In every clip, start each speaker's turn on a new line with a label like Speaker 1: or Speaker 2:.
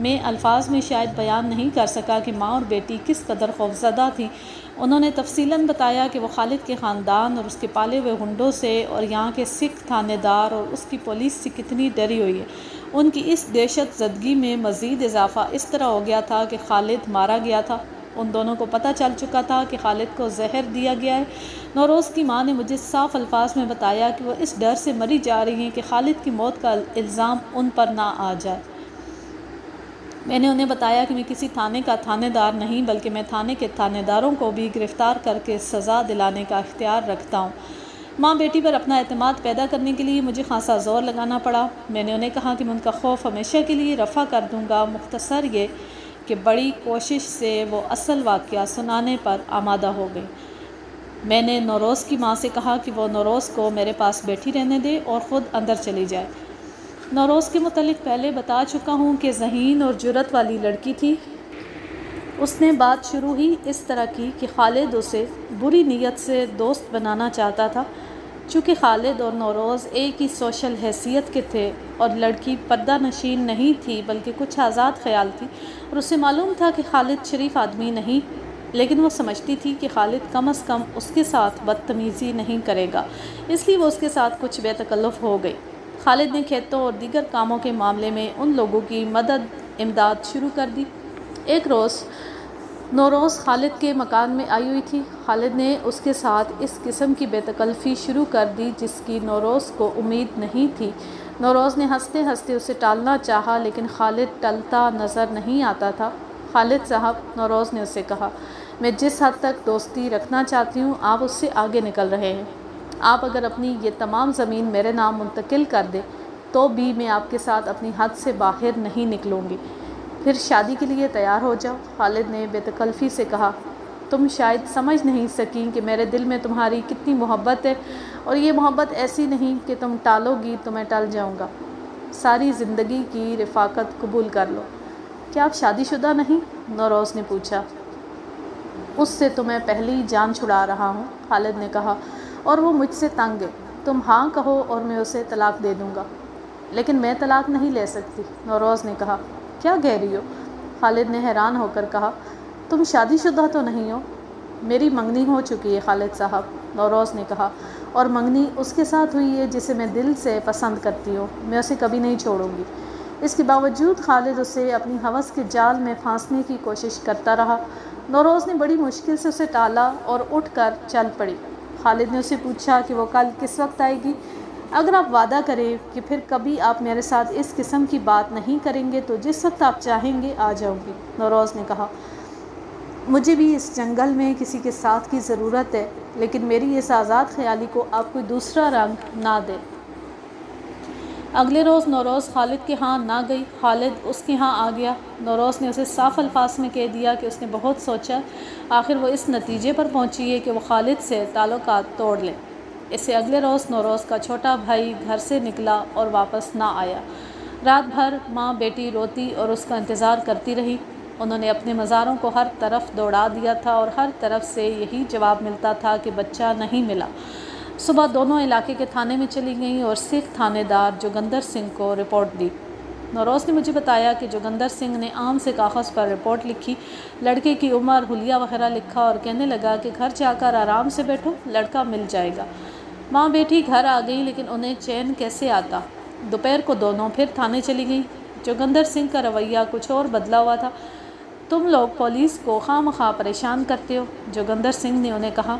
Speaker 1: میں الفاظ میں شاید بیان نہیں کر سکا کہ ماں اور بیٹی کس قدر خوفزدہ تھیں۔ انہوں نے تفصیلاً بتایا کہ وہ خالد کے خاندان اور اس کے پالے ہوئے ہنڈوں سے اور یہاں کے سکھ تھانے دار اور اس کی پولیس سے کتنی ڈری ہوئی ہے۔ ان کی اس دہشت زدگی میں مزید اضافہ اس طرح ہو گیا تھا کہ خالد مارا گیا تھا۔ ان دونوں کو پتہ چل چکا تھا کہ خالد کو زہر دیا گیا ہے۔ نوروز کی ماں نے مجھے صاف الفاظ میں بتایا کہ وہ اس ڈر سے مری جا رہی ہیں کہ خالد کی موت کا الزام ان پر نہ آ جائے۔ میں نے انہیں بتایا کہ میں کسی تھانے کا تھانے دار نہیں بلکہ میں تھانے کے تھانے داروں کو بھی گرفتار کر کے سزا دلانے کا اختیار رکھتا ہوں۔ ماں بیٹی پر اپنا اعتماد پیدا کرنے کے لیے مجھے خاصا زور لگانا پڑا۔ میں نے انہیں کہا کہ میں ان کا خوف ہمیشہ کے لیے رفع کر دوں گا، مختصر یہ کہ بڑی کوشش سے وہ اصل واقعہ سنانے پر آمادہ ہو گئی۔ میں نے نوروز کی ماں سے کہا کہ وہ نوروز کو میرے پاس بیٹھی رہنے دے اور خود اندر چلی جائے۔ نوروز کے متعلق پہلے بتا چکا ہوں کہ ذہین اور جرأت والی لڑکی تھی۔ اس نے بات شروع ہی اس طرح کی کہ خالد اسے بری نیت سے دوست بنانا چاہتا تھا۔ چونکہ خالد اور نوروز ایک ہی سوشل حیثیت کے تھے اور لڑکی پردہ نشین نہیں تھی بلکہ کچھ آزاد خیال تھی، اور اسے معلوم تھا کہ خالد شریف آدمی نہیں، لیکن وہ سمجھتی تھی کہ خالد کم از کم اس کے ساتھ بدتمیزی نہیں کرے گا، اس لیے وہ اس کے ساتھ کچھ بے تکلف ہو گئی۔ خالد نے کھیتوں اور دیگر کاموں کے معاملے میں ان لوگوں کی امداد شروع کر دی۔ ایک روز نوروز خالد کے مکان میں آئی ہوئی تھی۔ خالد نے اس کے ساتھ اس قسم کی بے تکلفی شروع کر دی جس کی نوروز کو امید نہیں تھی۔ نوروز نے ہنستے ہنستے اسے ٹالنا چاہا لیکن خالد ٹلتا نظر نہیں آتا تھا۔ خالد صاحب، نوروز نے اس سے کہا، میں جس حد تک دوستی رکھنا چاہتی ہوں آپ اس سے آگے نکل رہے ہیں۔ آپ اگر اپنی یہ تمام زمین میرے نام منتقل کر دیں تو بھی میں آپ کے ساتھ اپنی حد سے باہر نہیں نکلوں گی۔ پھر شادی کے لیے تیار ہو جاؤ۔ خالد نے بے تکلفی سے کہا، تم شاید سمجھ نہیں سکیں کہ میرے دل میں تمہاری کتنی محبت ہے، اور یہ محبت ایسی نہیں کہ تم ٹالو گی تو میں ٹل جاؤں گا۔ ساری زندگی کی رفاقت قبول کر لو۔ کیا آپ شادی شدہ نہیں؟ نوروز نے پوچھا۔ اس سے تو میں پہلے ہی جان چھڑا رہا ہوں، خالد نے کہا، اور وہ مجھ سے تنگ ہے۔ تم ہاں کہو اور میں اسے طلاق دے دوں گا۔ لیکن میں طلاق نہیں لے سکتی، نوروز نے کہا۔ کیا کہہ رہی ہو؟ خالد نے حیران ہو کر کہا، تم شادی شدہ تو نہیں ہو؟ میری منگنی ہو چکی ہے خالد صاحب، نوروز نے کہا، اور منگنی اس کے ساتھ ہوئی ہے جسے میں دل سے پسند کرتی ہوں۔ میں اسے کبھی نہیں چھوڑوں گی۔ اس کے باوجود خالد اسے اپنی ہوس کے جال میں پھانسنے کی کوشش کرتا رہا۔ نوروز نے بڑی مشکل سے اسے ٹالا اور اٹھ کر چل پڑی۔ خالد نے اسے پوچھا کہ وہ کل کس وقت آئے گی؟ اگر آپ وعدہ کریں کہ پھر کبھی آپ میرے ساتھ اس قسم کی بات نہیں کریں گے تو جس وقت آپ چاہیں گے آ جاؤں گی، نوروز نے کہا۔ مجھے بھی اس جنگل میں کسی کے ساتھ کی ضرورت ہے، لیکن میری اس آزاد خیالی کو آپ کوئی دوسرا رنگ نہ دے۔ اگلے روز نوروز خالد کے ہاں نہ گئی، خالد اس کے ہاں آ گیا۔ نوروز نے اسے صاف الفاظ میں کہہ دیا کہ اس نے بہت سوچا، آخر وہ اس نتیجے پر پہنچی ہے کہ وہ خالد سے تعلقات توڑ لے۔ اس سے اگلے روز نوروز کا چھوٹا بھائی گھر سے نکلا اور واپس نہ آیا۔ رات بھر ماں بیٹی روتی اور اس کا انتظار کرتی رہی۔ انہوں نے اپنے مزاروں کو ہر طرف دوڑا دیا تھا اور ہر طرف سے یہی جواب ملتا تھا کہ بچہ نہیں ملا۔ صبح دونوں علاقے کے تھانے میں چلی گئیں اور سکھ تھانے دار جوگندر سنگھ کو رپورٹ دی۔ نوروز نے مجھے بتایا کہ جوگندر سنگھ نے عام سے کاغذ پر رپورٹ لکھی، لڑکے کی عمر، حلیہ وغیرہ لکھا اور کہنے لگا کہ گھر جا کر آرام سے بیٹھو، لڑکا مل جائے گا۔ ماں بیٹی گھر آ گئی لیکن انہیں چین کیسے آتا۔ دوپہر کو دونوں پھر تھانے چلی گئیں۔ جوگندر سنگھ کا رویہ کچھ اور بدلا ہوا تھا۔ تم لوگ پولیس کو خواہ مخواہ پریشان کرتے ہو، جوگندر سنگھ نے انہیں کہا۔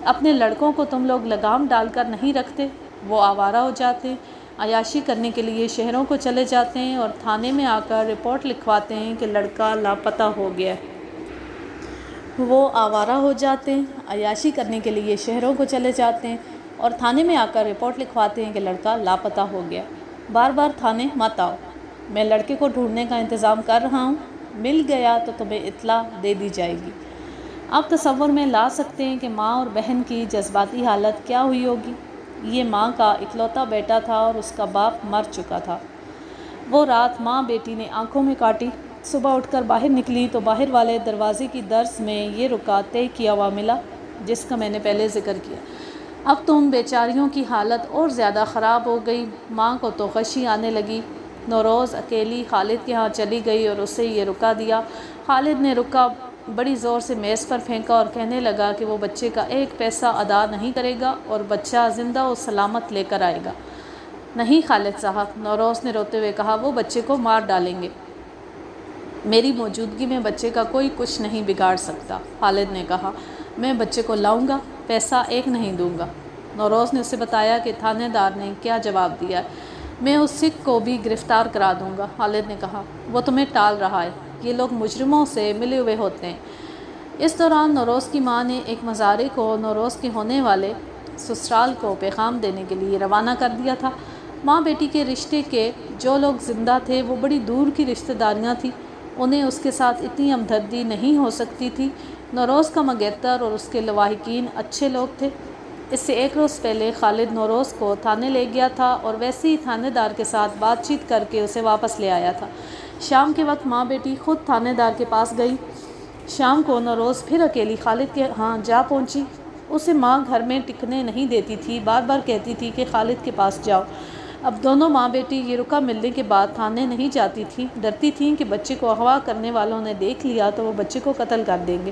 Speaker 1: اپنے لڑکوں کو تم لوگ لگام ڈال کر نہیں رکھتے، وہ آوارہ ہو جاتے ہیں، عیاشی کرنے کے لیے شہروں کو چلے جاتے ہیں اور تھانے میں آ کر رپورٹ لکھواتے ہیں کہ لڑکا لاپتہ ہو گیا ہے۔ وہ آوارہ ہو جاتے ہیں، عیاشی کرنے کے لیے شہروں کو چلے جاتے ہیں اور تھانے میں آ کر رپورٹ لکھواتے ہیں کہ لڑکا لاپتہ ہو گیا۔ بار بار تھانے مت آؤ، میں لڑکے کو ڈھونڈنے کا انتظام کر رہا ہوں، مل گیا تو تمہیں اطلاع دے دی جائے گی۔ آپ تصور میں لا سکتے ہیں کہ ماں اور بہن کی جذباتی حالت کیا ہوئی ہوگی۔ یہ ماں کا اکلوتا بیٹا تھا اور اس کا باپ مر چکا تھا۔ وہ رات ماں بیٹی نے آنکھوں میں کاٹی۔ صبح اٹھ کر باہر نکلی تو باہر والے دروازے کی درز میں یہ رکا طے کیا ہوا ملا جس کا میں نے پہلے ذکر کیا۔ اب تو ان بیچاریوں کی حالت اور زیادہ خراب ہو گئی۔ ماں کو تو غشی آنے لگی، نوروز اکیلی خالد کے ہاں چلی گئی اور اسے یہ رکا دیا۔ خالد نے رکا بڑی زور سے میز پر پھینکا اور کہنے لگا کہ وہ بچے کا 1 پیسہ ادا نہیں کرے گا اور بچہ زندہ و سلامت لے کر آئے گا۔ نہیں خالد صاحب، نوروز نے روتے ہوئے کہا، وہ بچے کو مار ڈالیں گے۔ میری موجودگی میں بچے کا کوئی کچھ نہیں بگاڑ سکتا۔ خالد نے کہا، میں بچے کو لاؤں گا، پیسہ 1 نہیں دوں گا۔ نوروز نے اسے بتایا کہ تھانے دار نے کیا جواب دیا ہے۔ میں اس سکھ کو بھی گرفتار کرا دوں گا۔ خالد نے کہا، وہ تمہیں ٹال رہا ہے، یہ لوگ مجرموں سے ملے ہوئے ہوتے ہیں۔ اس دوران نوروز کی ماں نے ایک مزارے کو نوروز کے ہونے والے سسرال کو پیغام دینے کے لیے روانہ کر دیا تھا۔ ماں بیٹی کے رشتے کے جو لوگ زندہ تھے وہ بڑی دور کی رشتہ داریاں تھیں، انہیں اس کے ساتھ اتنی ہمدردی نہیں ہو سکتی تھی۔ نوروز کا منگیتر اور اس کے لواحقین اچھے لوگ تھے۔ اس سے 1 روز پہلے خالد نوروز کو تھانے لے گیا تھا اور ویسے ہی تھانے دار کے ساتھ بات چیت کر کے اسے واپس لے آیا تھا۔ شام کے وقت ماں بیٹی خود تھانے دار کے پاس گئی۔ شام کو نوروز پھر اکیلی خالد کے ہاں جا پہنچی۔ اسے ماں گھر میں ٹکنے نہیں دیتی تھی، بار بار کہتی تھی کہ خالد کے پاس جاؤ۔ اب دونوں ماں بیٹی یہ رکا ملنے کے بعد تھانے نہیں جاتی تھیں، ڈرتی تھیں کہ بچے کو اغوا کرنے والوں نے دیکھ لیا تو وہ بچے کو قتل کر دیں گے۔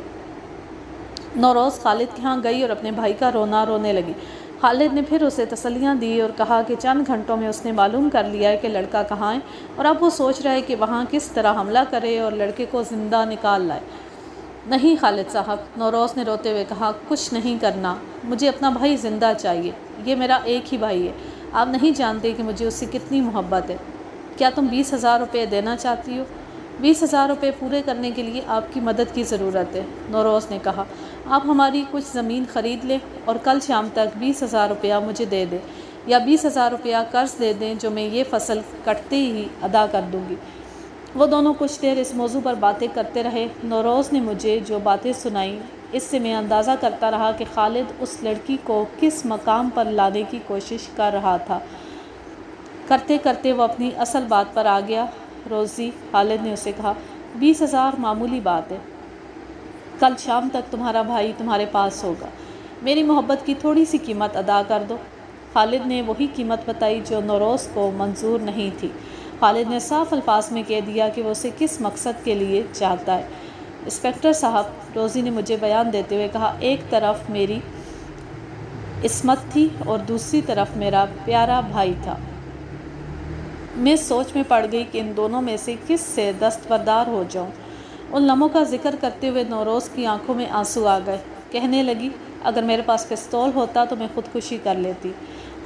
Speaker 1: نوروز خالد کے ہاں گئی اور اپنے بھائی کا رونا رونے لگی۔ خالد نے پھر اسے تسلیاں دی اور کہا کہ چند گھنٹوں میں اس نے معلوم کر لیا ہے کہ لڑکا کہاں ہے اور اب وہ سوچ رہا ہے کہ وہاں کس طرح حملہ کرے اور لڑکے کو زندہ نکال لائے۔ نہیں خالد صاحب، نوروز نے روتے ہوئے کہا، کچھ نہیں کرنا، مجھے اپنا بھائی زندہ چاہیے، یہ میرا ایک ہی بھائی ہے، آپ نہیں جانتے کہ مجھے اس سے کتنی محبت ہے۔ کیا تم 20,000 روپے دینا چاہتی ہو؟ 20,000 روپے پورے کرنے کے لیے آپ کی مدد کی ضرورت ہے، نوروز نے کہا۔ آپ ہماری کچھ زمین خرید لیں اور کل شام تک 20,000 روپیہ مجھے دے دیں، یا 20,000 روپیہ قرض دے دیں جو میں یہ فصل کٹتے ہی ادا کر دوں گی۔ وہ دونوں کچھ دیر اس موضوع پر باتیں کرتے رہے۔ نوروز نے مجھے جو باتیں سنائیں اس سے میں اندازہ کرتا رہا کہ خالد اس لڑکی کو کس مقام پر لانے کی کوشش کر رہا تھا۔ کرتے کرتے وہ اپنی اصل بات پر آ گیا۔ روزی، خالد نے اسے کہا، 20,000 معمولی بات ہے، کل شام تک تمہارا بھائی تمہارے پاس ہوگا، میری محبت کی تھوڑی سی قیمت ادا کر دو۔ خالد نے وہی قیمت بتائی جو نوروز کو منظور نہیں تھی۔ خالد نے صاف الفاظ میں کہہ دیا کہ وہ اسے کس مقصد کے لیے چاہتا ہے۔ انسپکٹر صاحب، روزی نے مجھے بیان دیتے ہوئے کہا، ایک طرف میری عصمت تھی اور دوسری طرف میرا پیارا بھائی تھا۔ میں سوچ میں پڑ گئی کہ ان دونوں میں سے کس سے دستبردار ہو جاؤں۔ ان لمحوں کا ذکر کرتے ہوئے نوروز کی آنکھوں میں آنسو آ گئے۔ کہنے لگی، اگر میرے پاس پستول ہوتا تو میں خودکشی کر لیتی۔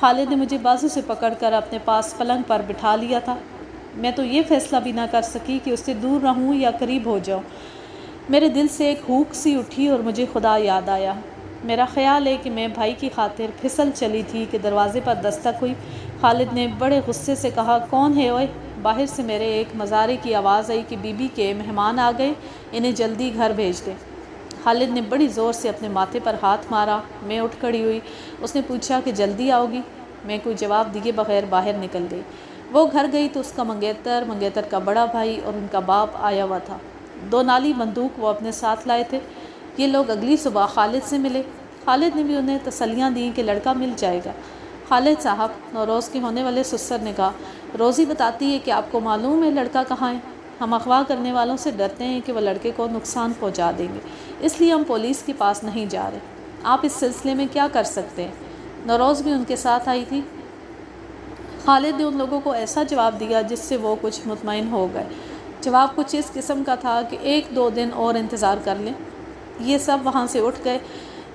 Speaker 1: خالد نے مجھے بازو سے پکڑ کر اپنے پاس پلنگ پر بٹھا لیا تھا۔ میں تو یہ فیصلہ بھی نہ کر سکی کہ اس سے دور رہوں یا قریب ہو جاؤں۔ میرے دل سے ایک ہوک سی اٹھی اور مجھے خدا یاد آیا۔ میرا خیال ہے کہ میں بھائی کی خاطر پھسل چلی تھی کہ دروازے پر دستک ہوئی۔ خالد نے بڑے غصے سے کہا، کون ہے اوئے؟ باہر سے میرے ایک مزارے کی آواز آئی کہ بی بی کے مہمان آ گئے، انہیں جلدی گھر بھیج دیں۔ خالد نے بڑی زور سے اپنے ماتھے پر ہاتھ مارا۔ میں اٹھ کھڑی ہوئی۔ اس نے پوچھا کہ جلدی آؤ گی؟ میں کوئی جواب دیے بغیر باہر نکل گئی۔ وہ گھر گئی تو اس کا منگیتر کا بڑا بھائی اور ان کا باپ آیا ہوا تھا۔ 2 نالی بندوق وہ اپنے ساتھ لائے تھے۔ یہ لوگ اگلی صبح خالد سے ملے۔ خالد نے بھی انہیں تسلیاں دیں کہ لڑکا مل جائے گا۔ خالد صاحب، نوروز کے ہونے والے سسر نے کہا، روزی بتاتی ہے کہ آپ کو معلوم ہے لڑکا کہاں ہے۔ ہم اغوا کرنے والوں سے ڈرتے ہیں کہ وہ لڑکے کو نقصان پہنچا دیں گے، اس لیے ہم پولیس کے پاس نہیں جا رہے۔ آپ اس سلسلے میں کیا کر سکتے ہیں؟ نوروز بھی ان کے ساتھ آئی تھی۔ خالد نے ان لوگوں کو ایسا جواب دیا جس سے وہ کچھ مطمئن ہو گئے۔ جواب کچھ اس قسم کا تھا کہ 1-2 دن اور انتظار کر لیں۔ یہ سب وہاں سے اٹھ گئے۔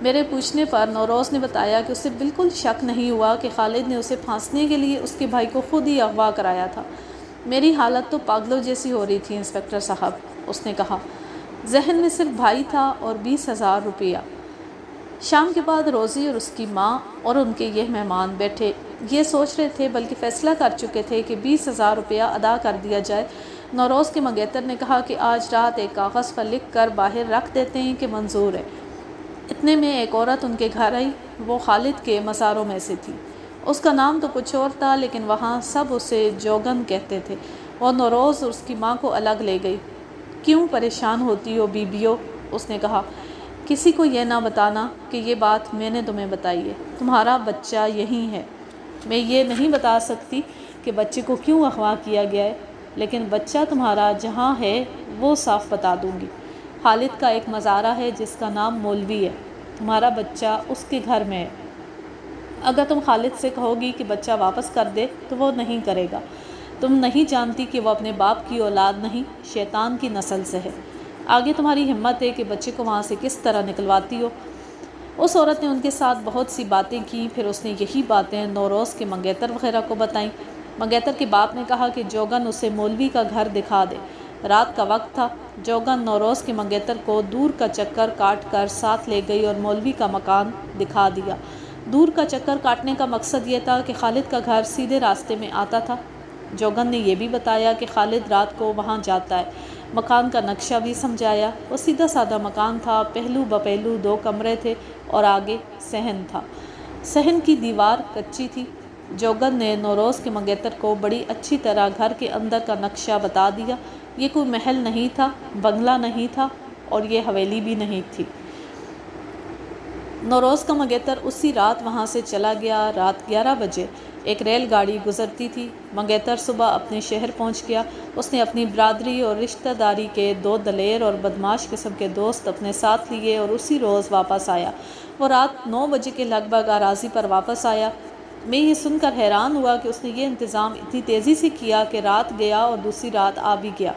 Speaker 1: میرے پوچھنے پر نوروز نے بتایا کہ اسے بالکل شک نہیں ہوا کہ خالد نے اسے پھانسنے کے لیے اس کے بھائی کو خود ہی اغوا کرایا تھا۔ میری حالت تو پاگلوں جیسی ہو رہی تھی انسپکٹر صاحب، اس نے کہا۔ ذہن میں صرف بھائی تھا اور 20,000 روپیہ۔ شام کے بعد روزی اور اس کی ماں اور ان کے یہ مہمان بیٹھے یہ سوچ رہے تھے، بلکہ فیصلہ کر چکے تھے کہ 20,000 روپیہ ادا کر دیا جائے۔ نوروز کے منگیتر نے کہا کہ آج رات ایک کاغذ پر لکھ کر باہر رکھ دیتے ہیں کہ منظور ہے۔ اتنے میں ایک عورت ان کے گھر آئی۔ وہ خالد کے مزاروں میں سے تھی۔ اس کا نام تو کچھ اور تھا لیکن وہاں سب اسے جوگن کہتے تھے۔ وہ نوروز اور اس کی ماں کو الگ لے گئی۔ کیوں پریشان ہوتی ہو بیبیو؟ اس نے کہا، کسی کو یہ نہ بتانا کہ یہ بات میں نے تمہیں بتائی ہے، تمہارا بچہ یہیں ہے۔ میں یہ نہیں بتا سکتی کہ بچے کو کیوں اغوا کیا گیا ہے، لیکن بچہ تمہارا جہاں ہے وہ صاف بتا دوں گی۔ خالد کا ایک مزارع ہے جس کا نام مولوی ہے، تمہارا بچہ اس کے گھر میں ہے۔ اگر تم خالد سے کہو گی کہ بچہ واپس کر دے تو وہ نہیں کرے گا۔ تم نہیں جانتی کہ وہ اپنے باپ کی اولاد نہیں، شیطان کی نسل سے ہے۔ آگے تمہاری ہمت ہے کہ بچے کو وہاں سے کس طرح نکلواتی ہو۔ اس عورت نے ان کے ساتھ بہت سی باتیں کی، پھر اس نے یہی باتیں نوروز کے منگیتر وغیرہ کو بتائیں۔ منگیتر کے باپ نے کہا کہ جوگن اسے مولوی کا گھر دکھا دے۔ رات کا وقت تھا۔ جوگن نوروز کے منگیتر کو دور کا چکر کاٹ کر ساتھ لے گئی اور مولوی کا مکان دکھا دیا۔ دور کا چکر کاٹنے کا مقصد یہ تھا کہ خالد کا گھر سیدھے راستے میں آتا تھا۔ جوگن نے یہ بھی بتایا کہ خالد رات کو وہاں جاتا ہے۔ مکان کا نقشہ بھی سمجھایا۔ وہ سیدھا سادہ مکان تھا، پہلو بپہلو 2 کمرے تھے اور آگے صحن تھا۔ صحن کی دیوار کچی تھی۔ جوگن نے نوروز کے منگیتر کو بڑی اچھی طرح گھر کے اندر کا نقشہ بتا دیا۔ یہ کوئی محل نہیں تھا، بنگلہ نہیں تھا اور یہ حویلی بھی نہیں تھی۔ نوروز کا منگیتر اسی رات وہاں سے چلا گیا۔ رات 11 بجے ایک ریل گاڑی گزرتی تھی۔ منگیتر صبح اپنے شہر پہنچ گیا۔ اس نے اپنی برادری اور رشتہ داری کے 2 دلیر اور بدمعاش قسم کے دوست اپنے ساتھ لیے اور اسی روز واپس آیا۔ وہ رات 9 بجے کے لگ بھگ اراضی پر واپس آیا۔ میں یہ سن کر حیران ہوا کہ اس نے یہ انتظام اتنی تیزی سے کیا کہ رات گیا اور دوسری رات آ بھی گیا۔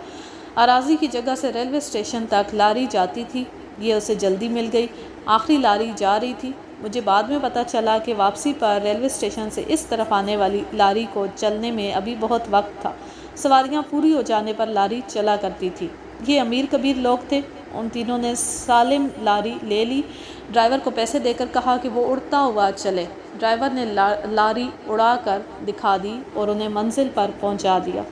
Speaker 1: اراضی کی جگہ سے ریلوے اسٹیشن تک لاری جاتی تھی، یہ اسے جلدی مل گئی۔ آخری لاری جا رہی تھی۔ مجھے بعد میں پتہ چلا کہ واپسی پر ریلوے اسٹیشن سے اس طرف آنے والی لاری کو چلنے میں ابھی بہت وقت تھا۔ سواریاں پوری ہو جانے پر لاری چلا کرتی تھی۔ یہ امیر کبیر لوگ تھے۔ ان تینوں نے سالم لاری لے لی۔ ڈرائیور کو پیسے دے کر کہا کہ وہ اڑتا ہوا چلے۔ ڈرائیور نے لاری اڑا کر دکھا دی اور انہیں منزل پر پہنچا دیا۔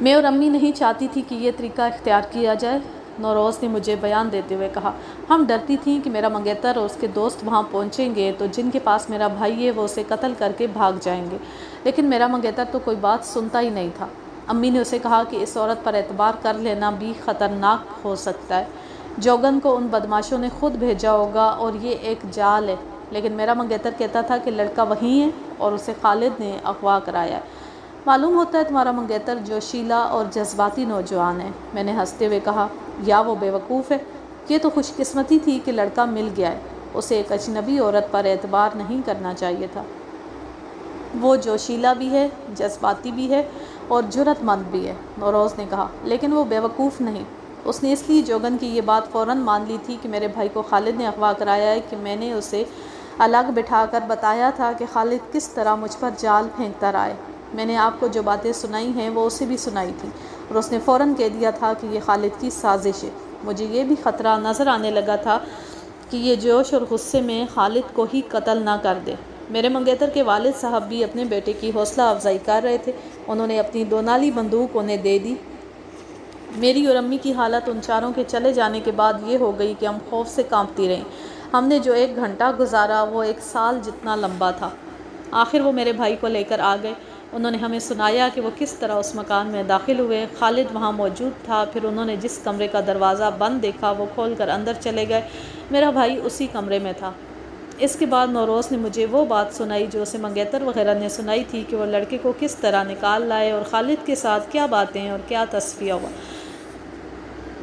Speaker 1: میں اور امی نہیں چاہتی تھی کہ یہ طریقہ اختیار کیا جائے، نوروز نے مجھے بیان دیتے ہوئے کہا۔ ہم ڈرتی تھیں کہ میرا منگیتر اور اس کے دوست وہاں پہنچیں گے تو جن کے پاس میرا بھائی ہے وہ اسے قتل کر کے بھاگ جائیں گے، لیکن میرا منگیتر تو کوئی بات سنتا ہی نہیں تھا۔ امی نے اسے کہا کہ اس عورت پر اعتبار کر لینا بھی خطرناک ہو سکتا ہے۔ جوگن کو ان بدماشوں نے خود بھیجا ہوگا اور یہ ایک جال ہے، لیکن میرا منگیتر کہتا تھا کہ لڑکا وہیں ہے اور اسے خالد نے اغوا کرایا ہے۔ معلوم ہوتا ہے تمہارا منگیتر جوشیلا اور جذباتی نوجوان ہے، میں نے ہنستے ہوئے کہا۔ یا وہ بے وقوف ہے؟ یہ تو خوش قسمتی تھی کہ لڑکا مل گیا ہے، اسے ایک اجنبی عورت پر اعتبار نہیں کرنا چاہیے تھا۔ وہ جوشیلا بھی ہے، جذباتی بھی ہے اور جرأت مند بھی ہے، نوروز نے کہا، لیکن وہ بے وقوف نہیں۔ اس نے اس لیے جوگن کی یہ بات فوراً مان لی تھی کہ میرے بھائی کو خالد نے اغوا کرایا ہے کہ میں نے اسے الگ بٹھا کر بتایا تھا کہ خالد کس طرح مجھ پر جال پھینکتا رہا ہے۔ میں نے آپ کو جو باتیں سنائی ہیں وہ اسے بھی سنائی تھی اور اس نے فوراً کہہ دیا تھا کہ یہ خالد کی سازش ہے۔ مجھے یہ بھی خطرہ نظر آنے لگا تھا کہ یہ جوش اور غصے میں خالد کو ہی قتل نہ کر دے۔ میرے منگیتر کے والد صاحب بھی اپنے بیٹے کی حوصلہ افزائی کر رہے تھے۔ انہوں نے اپنی 2 نالی بندوق انہیں دے دی۔ میری اور امی کی حالت ان چاروں کے چلے جانے کے بعد یہ ہو گئی کہ ہم خوف سے کانپتی رہیں۔ ہم نے جو 1 گھنٹہ گزارا وہ 1 سال جتنا لمبا تھا۔ آخر وہ میرے بھائی کو لے کر آ گئے۔ انہوں نے ہمیں سنایا کہ وہ کس طرح اس مکان میں داخل ہوئے۔ خالد وہاں موجود تھا۔ پھر انہوں نے جس کمرے کا دروازہ بند دیکھا وہ کھول کر اندر چلے گئے۔ میرا بھائی اسی کمرے میں تھا۔ اس کے بعد نوروز نے مجھے وہ بات سنائی جو اسے منگیتر وغیرہ نے سنائی تھی کہ وہ لڑکے کو کس طرح نکال لائے اور خالد کے ساتھ کیا باتیں اور کیا تصفیہ ہوا۔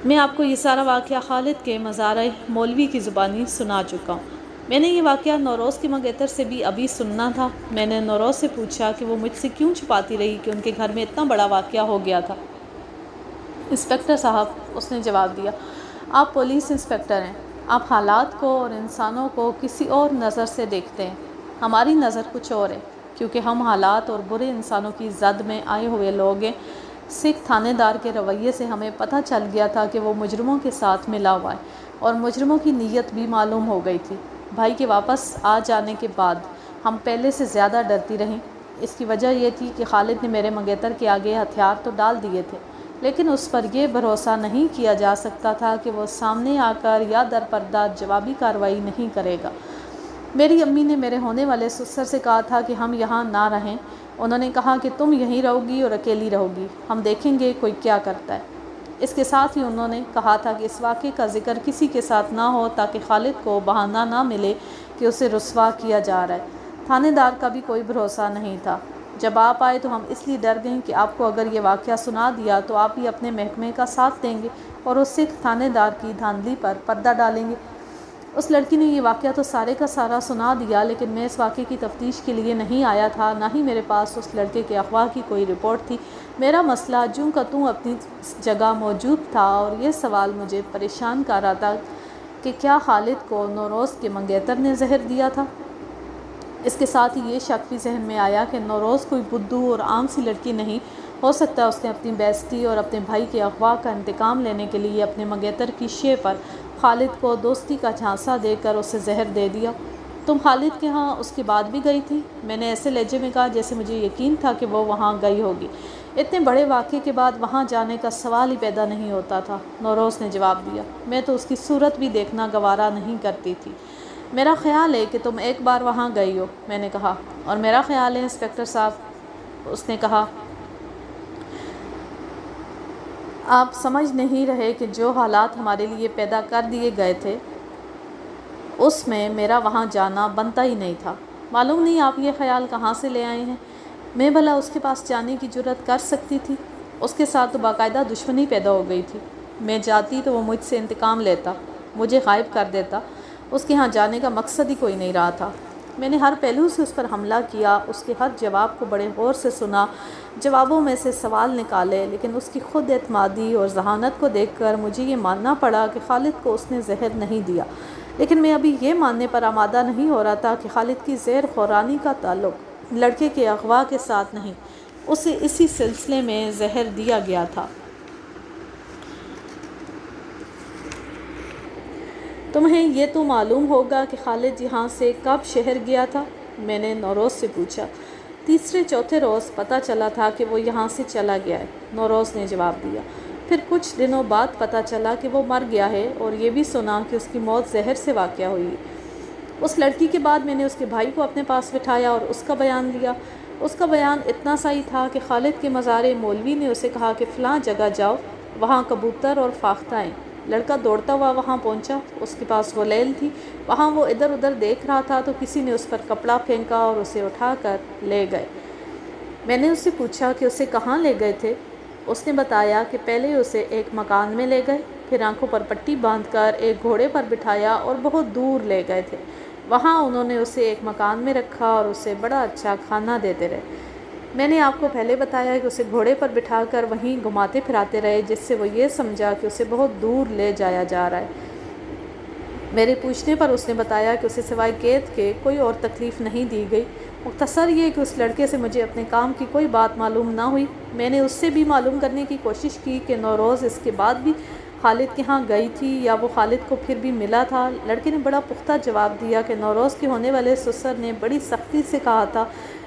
Speaker 1: میں آپ کو یہ سارا واقعہ خالد کے مزارع مولوی کی زبانی سنا چکا ہوں۔ میں نے یہ واقعہ نوروز کے منگیتر سے بھی ابھی سننا تھا۔ میں نے نوروز سے پوچھا کہ وہ مجھ سے کیوں چھپاتی رہی کہ ان کے گھر میں اتنا بڑا واقعہ ہو گیا تھا۔ انسپکٹر صاحب، اس نے جواب دیا، آپ پولیس انسپکٹر ہیں، آپ حالات کو اور انسانوں کو کسی اور نظر سے دیکھتے ہیں۔ ہماری نظر کچھ اور ہے، کیونکہ ہم حالات اور برے انسانوں کی زد میں آئے ہوئے لوگ ہیں۔ سکھ تھانے دار کے رویے سے ہمیں پتہ چل گیا تھا کہ وہ مجرموں کے ساتھ ملا ہوا ہے اور مجرموں کی نیت بھی معلوم ہو گئی تھی۔ بھائی کے واپس آ جانے کے بعد ہم پہلے سے زیادہ ڈرتی رہیں۔ اس کی وجہ یہ تھی کہ خالد نے میرے منگیتر کے آگے ہتھیار تو ڈال دیے تھے، لیکن اس پر یہ بھروسہ نہیں کیا جا سکتا تھا کہ وہ سامنے آ کر یا در پردہ جوابی کارروائی نہیں کرے گا۔ میری امی نے میرے ہونے والے سسر سے کہا تھا کہ ہم یہاں نہ رہیں۔ انہوں نے کہا کہ تم یہیں رہو گی اور اکیلی رہو گی، ہم دیکھیں گے کوئی کیا کرتا ہے۔ اس کے ساتھ ہی انہوں نے کہا تھا کہ اس واقعے کا ذکر کسی کے ساتھ نہ ہو تاکہ خالد کو بہانہ نہ ملے کہ اسے رسوا کیا جا رہا ہے۔ تھانے دار کا بھی کوئی بھروسہ نہیں تھا۔ جب آپ آئے تو ہم اس لیے ڈر گئیں کہ آپ کو اگر یہ واقعہ سنا دیا تو آپ بھی اپنے محکمے کا ساتھ دیں گے اور اس سکھ تھانے دار کی دھاندلی پر پردہ ڈالیں گے۔ اس لڑکی نے یہ واقعہ تو سارے کا سارا سنا دیا، لیکن میں اس واقعے کی تفتیش کے لیے نہیں آیا تھا، نہ ہی میرے پاس اس لڑکے کے اغوا کی کوئی رپورٹ تھی۔ میرا مسئلہ جوں کا توں اپنی جگہ موجود تھا، اور یہ سوال مجھے پریشان کر رہا تھا کہ کیا خالد کو نوروز کے منگیتر نے زہر دیا تھا؟ اس کے ساتھ ہی یہ شک بھی ذہن میں آیا کہ نوروز کوئی بدھو اور عام سی لڑکی نہیں ہو سکتا اس نے اپنی بیزتی اور اپنے بھائی کے اغوا کا انتقام لینے کے لیے اپنے منگیتر کی شے پر خالد کو دوستی کا جھانسا دے کر اسے زہر دے دیا۔ تم خالد کے ہاں اس کے بعد بھی گئی تھی؟ میں نے ایسے لہجے میں کہا جیسے مجھے یقین تھا کہ وہ وہاں گئی ہوگی۔ اتنے بڑے واقعے کے بعد وہاں جانے کا سوال ہی پیدا نہیں ہوتا تھا، نوروز نے جواب دیا۔ میں تو اس کی صورت بھی دیکھنا گوارا نہیں کرتی تھی۔ میرا خیال ہے کہ تم ایک بار وہاں گئی ہو، میں نے کہا۔ اور میرا خیال ہے انسپکٹر صاحب، اس نے کہا، آپ سمجھ نہیں رہے کہ جو حالات ہمارے لیے پیدا کر دیے گئے تھے اس میں میرا وہاں جانا بنتا ہی نہیں تھا۔ معلوم نہیں آپ یہ خیال کہاں سے لے آئے ہیں۔ میں بھلا اس کے پاس جانے کی جرات کر سکتی تھی؟ اس کے ساتھ تو باقاعدہ دشمنی پیدا ہو گئی تھی۔ میں جاتی تو وہ مجھ سے انتقام لیتا، مجھے غائب کر دیتا۔ اس کے ہاں جانے کا مقصد ہی کوئی نہیں رہا تھا۔ میں نے ہر پہلو سے اس پر حملہ کیا، اس کے ہر جواب کو بڑے غور سے سنا، جوابوں میں سے سوال نکالے، لیکن اس کی خود اعتمادی اور ذہانت کو دیکھ کر مجھے یہ ماننا پڑا کہ خالد کو اس نے زہر نہیں دیا۔ لیکن میں ابھی یہ ماننے پر آمادہ نہیں ہو رہا تھا کہ خالد کی زہر خورانی کا تعلق لڑکے کے اغوا کے ساتھ نہیں، اسے اسی سلسلے میں زہر دیا گیا تھا۔ تمہیں یہ تو معلوم ہوگا کہ خالد یہاں سے کب شہر گیا تھا؟ میں نے نوروز سے پوچھا۔ تیسرے چوتھے روز پتہ چلا تھا کہ وہ یہاں سے چلا گیا ہے، نوروز نے جواب دیا۔ پھر کچھ دنوں بعد پتہ چلا کہ وہ مر گیا ہے، اور یہ بھی سنا کہ اس کی موت زہر سے واقع ہوئی۔ اس لڑکی کے بعد میں نے اس کے بھائی کو اپنے پاس بٹھایا اور اس کا بیان لیا۔ اس کا بیان اتنا سا ہی تھا کہ خالد کے مزار مولوی نے اسے کہا کہ فلاں جگہ جاؤ، وہاں کبوتر اور فاختہ ہیں۔ لڑکا دوڑتا ہوا وہاں پہنچا، اس کے پاس غلیل تھی، وہاں وہ ادھر ادھر دیکھ رہا تھا تو کسی نے اس پر کپڑا پھینکا اور اسے اٹھا کر لے گئے۔ میں نے اس سے پوچھا کہ اسے کہاں لے گئے تھے؟ اس نے بتایا کہ پہلے اسے ایک مکان میں لے گئے، پھر آنکھوں پر پٹی باندھ کر ایک گھوڑے پر بٹھایا اور بہت دور لے گئے تھے۔ وہاں انہوں نے اسے ایک مکان میں رکھا اور اسے بڑا اچھا کھانا دیتے رہے۔ میں نے آپ کو پہلے بتایا کہ اسے گھوڑے پر بٹھا کر وہیں گھماتے پھراتے رہے، جس سے وہ یہ سمجھا کہ اسے بہت دور لے جایا جا رہا ہے۔ میرے پوچھنے پر اس نے بتایا کہ اسے سوائے قید کے کوئی اور تکلیف نہیں دی گئی۔ مختصر یہ کہ اس لڑکے سے مجھے اپنے کام کی کوئی بات معلوم نہ ہوئی۔ میں نے اس سے بھی معلوم کرنے کی کوشش کی کہ نوروز اس کے بعد بھی خالد کے ہاں گئی تھی یا وہ خالد کو پھر بھی ملا تھا۔ لڑکے نے بڑا پختہ جواب دیا کہ نوروز کے ہونے والے سسر نے بڑی سختی سے کہا تھا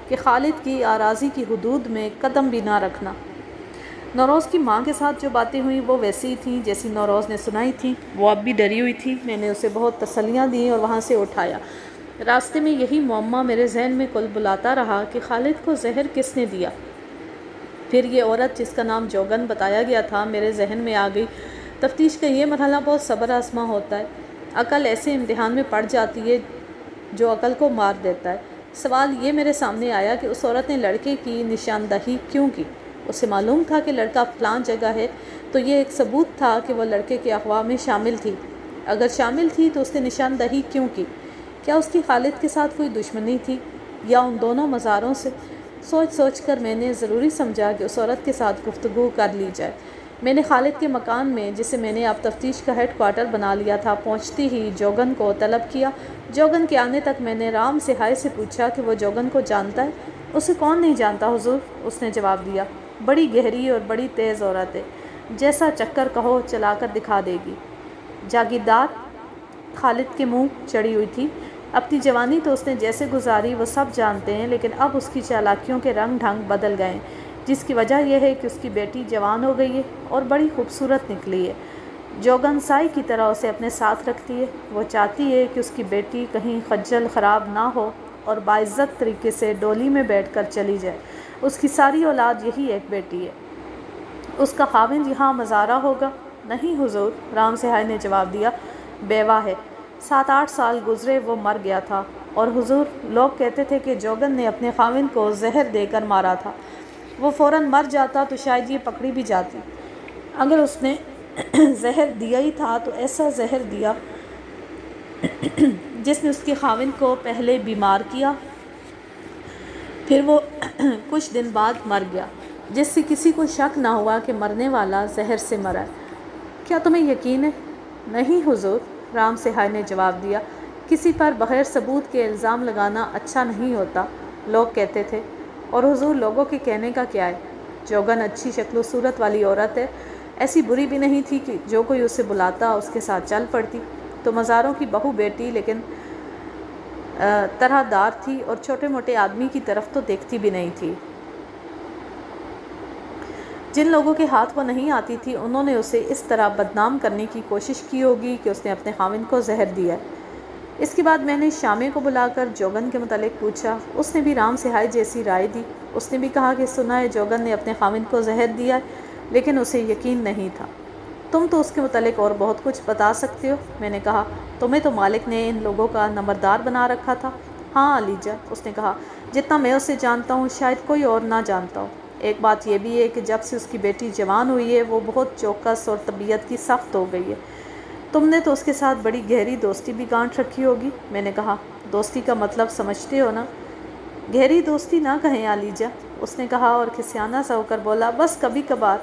Speaker 1: کہ خالد کی اراضی کی حدود میں قدم بھی نہ رکھنا۔ نوروز کی ماں کے ساتھ جو باتیں ہوئیں وہ ویسی ہی تھیں جیسی نوروز نے سنائی تھیں۔ وہ اب بھی ڈری ہوئی تھی۔ میں نے اسے بہت تسلیاں دیں اور وہاں سے اٹھایا۔ راستے میں یہی معمہ میرے ذہن میں کل بلاتا رہا کہ خالد کو زہر کس نے دیا۔ پھر یہ عورت جس کا نام جوگن بتایا گیا تھا میرے ذہن میں آ گئی۔ تفتیش کا یہ مرحلہ بہت صبر آزما ہوتا ہے۔ عقل ایسے امتحان میں پڑ جاتی ہے جو عقل کو مار دیتا ہے۔ سوال یہ میرے سامنے آیا کہ اس عورت نے لڑکے کی نشاندہی کیوں کی؟ اسے معلوم تھا کہ لڑکا فلاں جگہ ہے، تو یہ ایک ثبوت تھا کہ وہ لڑکے کے اغوا میں شامل تھی۔ اگر شامل تھی تو اس نے نشاندہی کیوں کی؟ کیا اس کی خالد کے ساتھ کوئی دشمنی تھی یا ان دونوں مزاروں سے؟ سوچ سوچ کر میں نے ضروری سمجھا کہ اس عورت کے ساتھ گفتگو کر لی جائے۔ میں نے خالد کے مکان میں، جسے میں نے اب تفتیش کا ہیڈ کوارٹر بنا لیا تھا، پہنچتی ہی جوگن کو طلب کیا۔ جوگن کے آنے تک میں نے رام سے ہائے سے پوچھا کہ وہ جوگن کو جانتا ہے۔ اسے کون نہیں جانتا حضور، اس نے جواب دیا۔ بڑی گہری اور بڑی تیز عورت ہے، جیسا چکر کہو چلا کر دکھا دے گی۔ جاگیردار خالد کے منہ چڑھی ہوئی تھی۔ اپنی جوانی تو اس نے جیسے گزاری وہ سب جانتے ہیں، لیکن اب اس کی چالاکیوں کے رنگ ڈھنگ بدل گئے ہیں، جس کی وجہ یہ ہے کہ اس کی بیٹی جوان ہو گئی ہے اور بڑی خوبصورت نکلی ہے۔ جوگن سائی کی طرح اسے اپنے ساتھ رکھتی ہے۔ وہ چاہتی ہے کہ اس کی بیٹی کہیں خجل خراب نہ ہو اور باعزت طریقے سے ڈولی میں بیٹھ کر چلی جائے۔ اس کی ساری اولاد یہی ایک بیٹی ہے۔ اس کا خاوند یہاں مزارہ ہوگا؟ نہیں حضور، رام سہائے نے جواب دیا، بیوہ ہے۔ 7-8 سال گزرے وہ مر گیا تھا۔ اور حضور لوگ کہتے تھے کہ جوگن نے اپنے خاوند کو زہر دے کر مارا تھا، وہ فوراً مر جاتا تو شاید یہ پکڑی بھی جاتی۔ اگر اس نے زہر دیا ہی تھا تو ایسا زہر دیا جس نے اس کے خاوند کو پہلے بیمار کیا، پھر وہ کچھ دن بعد مر گیا، جس سے کسی کو شک نہ ہوا کہ مرنے والا زہر سے مرا ہے۔ کیا تمہیں یقین ہے؟ نہیں حضور، رام سہائے نے جواب دیا، کسی پر بغیر ثبوت کے الزام لگانا اچھا نہیں ہوتا، لوگ کہتے تھے۔ اور حضور لوگوں کے کہنے کا کیا ہے؟ جوگن اچھی شکل و صورت والی عورت ہے، ایسی بری بھی نہیں تھی کہ جو کوئی اسے بلاتا اس کے ساتھ چل پڑتی۔ تو مزاروں کی بہو بیٹی لیکن طرح دار تھی اور چھوٹے موٹے آدمی کی طرف تو دیکھتی بھی نہیں تھی۔ جن لوگوں کے ہاتھ وہ نہیں آتی تھی انہوں نے اسے اس طرح بدنام کرنے کی کوشش کی ہوگی کہ اس نے اپنے خاوند کو زہر دیا ہے۔ اس کے بعد میں نے شامے کو بلا کر جوگن کے متعلق پوچھا، اس نے بھی رام سہائے جیسی رائے دی۔ اس نے بھی کہا کہ سنا ہے جوگن نے اپنے خاوند کو زہر دیا ہے، لیکن اسے یقین نہیں تھا۔ تم تو اس کے متعلق اور بہت کچھ بتا سکتے ہو، میں نے کہا۔ تمہیں تو مالک نے ان لوگوں کا نمبردار بنا رکھا تھا۔ ہاں علیجا، اس نے کہا، جتنا میں اسے جانتا ہوں شاید کوئی اور نہ جانتا ہو۔ ایک بات یہ بھی ہے کہ جب سے اس کی بیٹی جوان ہوئی ہے وہ بہت چوکس اور طبیعت کی سخت ہو گئی ہے۔ تم نے تو اس کے ساتھ بڑی گہری دوستی بھی گانٹھ رکھی ہوگی، میں نے کہا۔ دوستی کا مطلب سمجھتے ہو نا؟ گہری دوستی نہ کہیں علیجا، اس نے کہا اور کھسیانہ سا ہو کر بولا، بس کبھی کبھار۔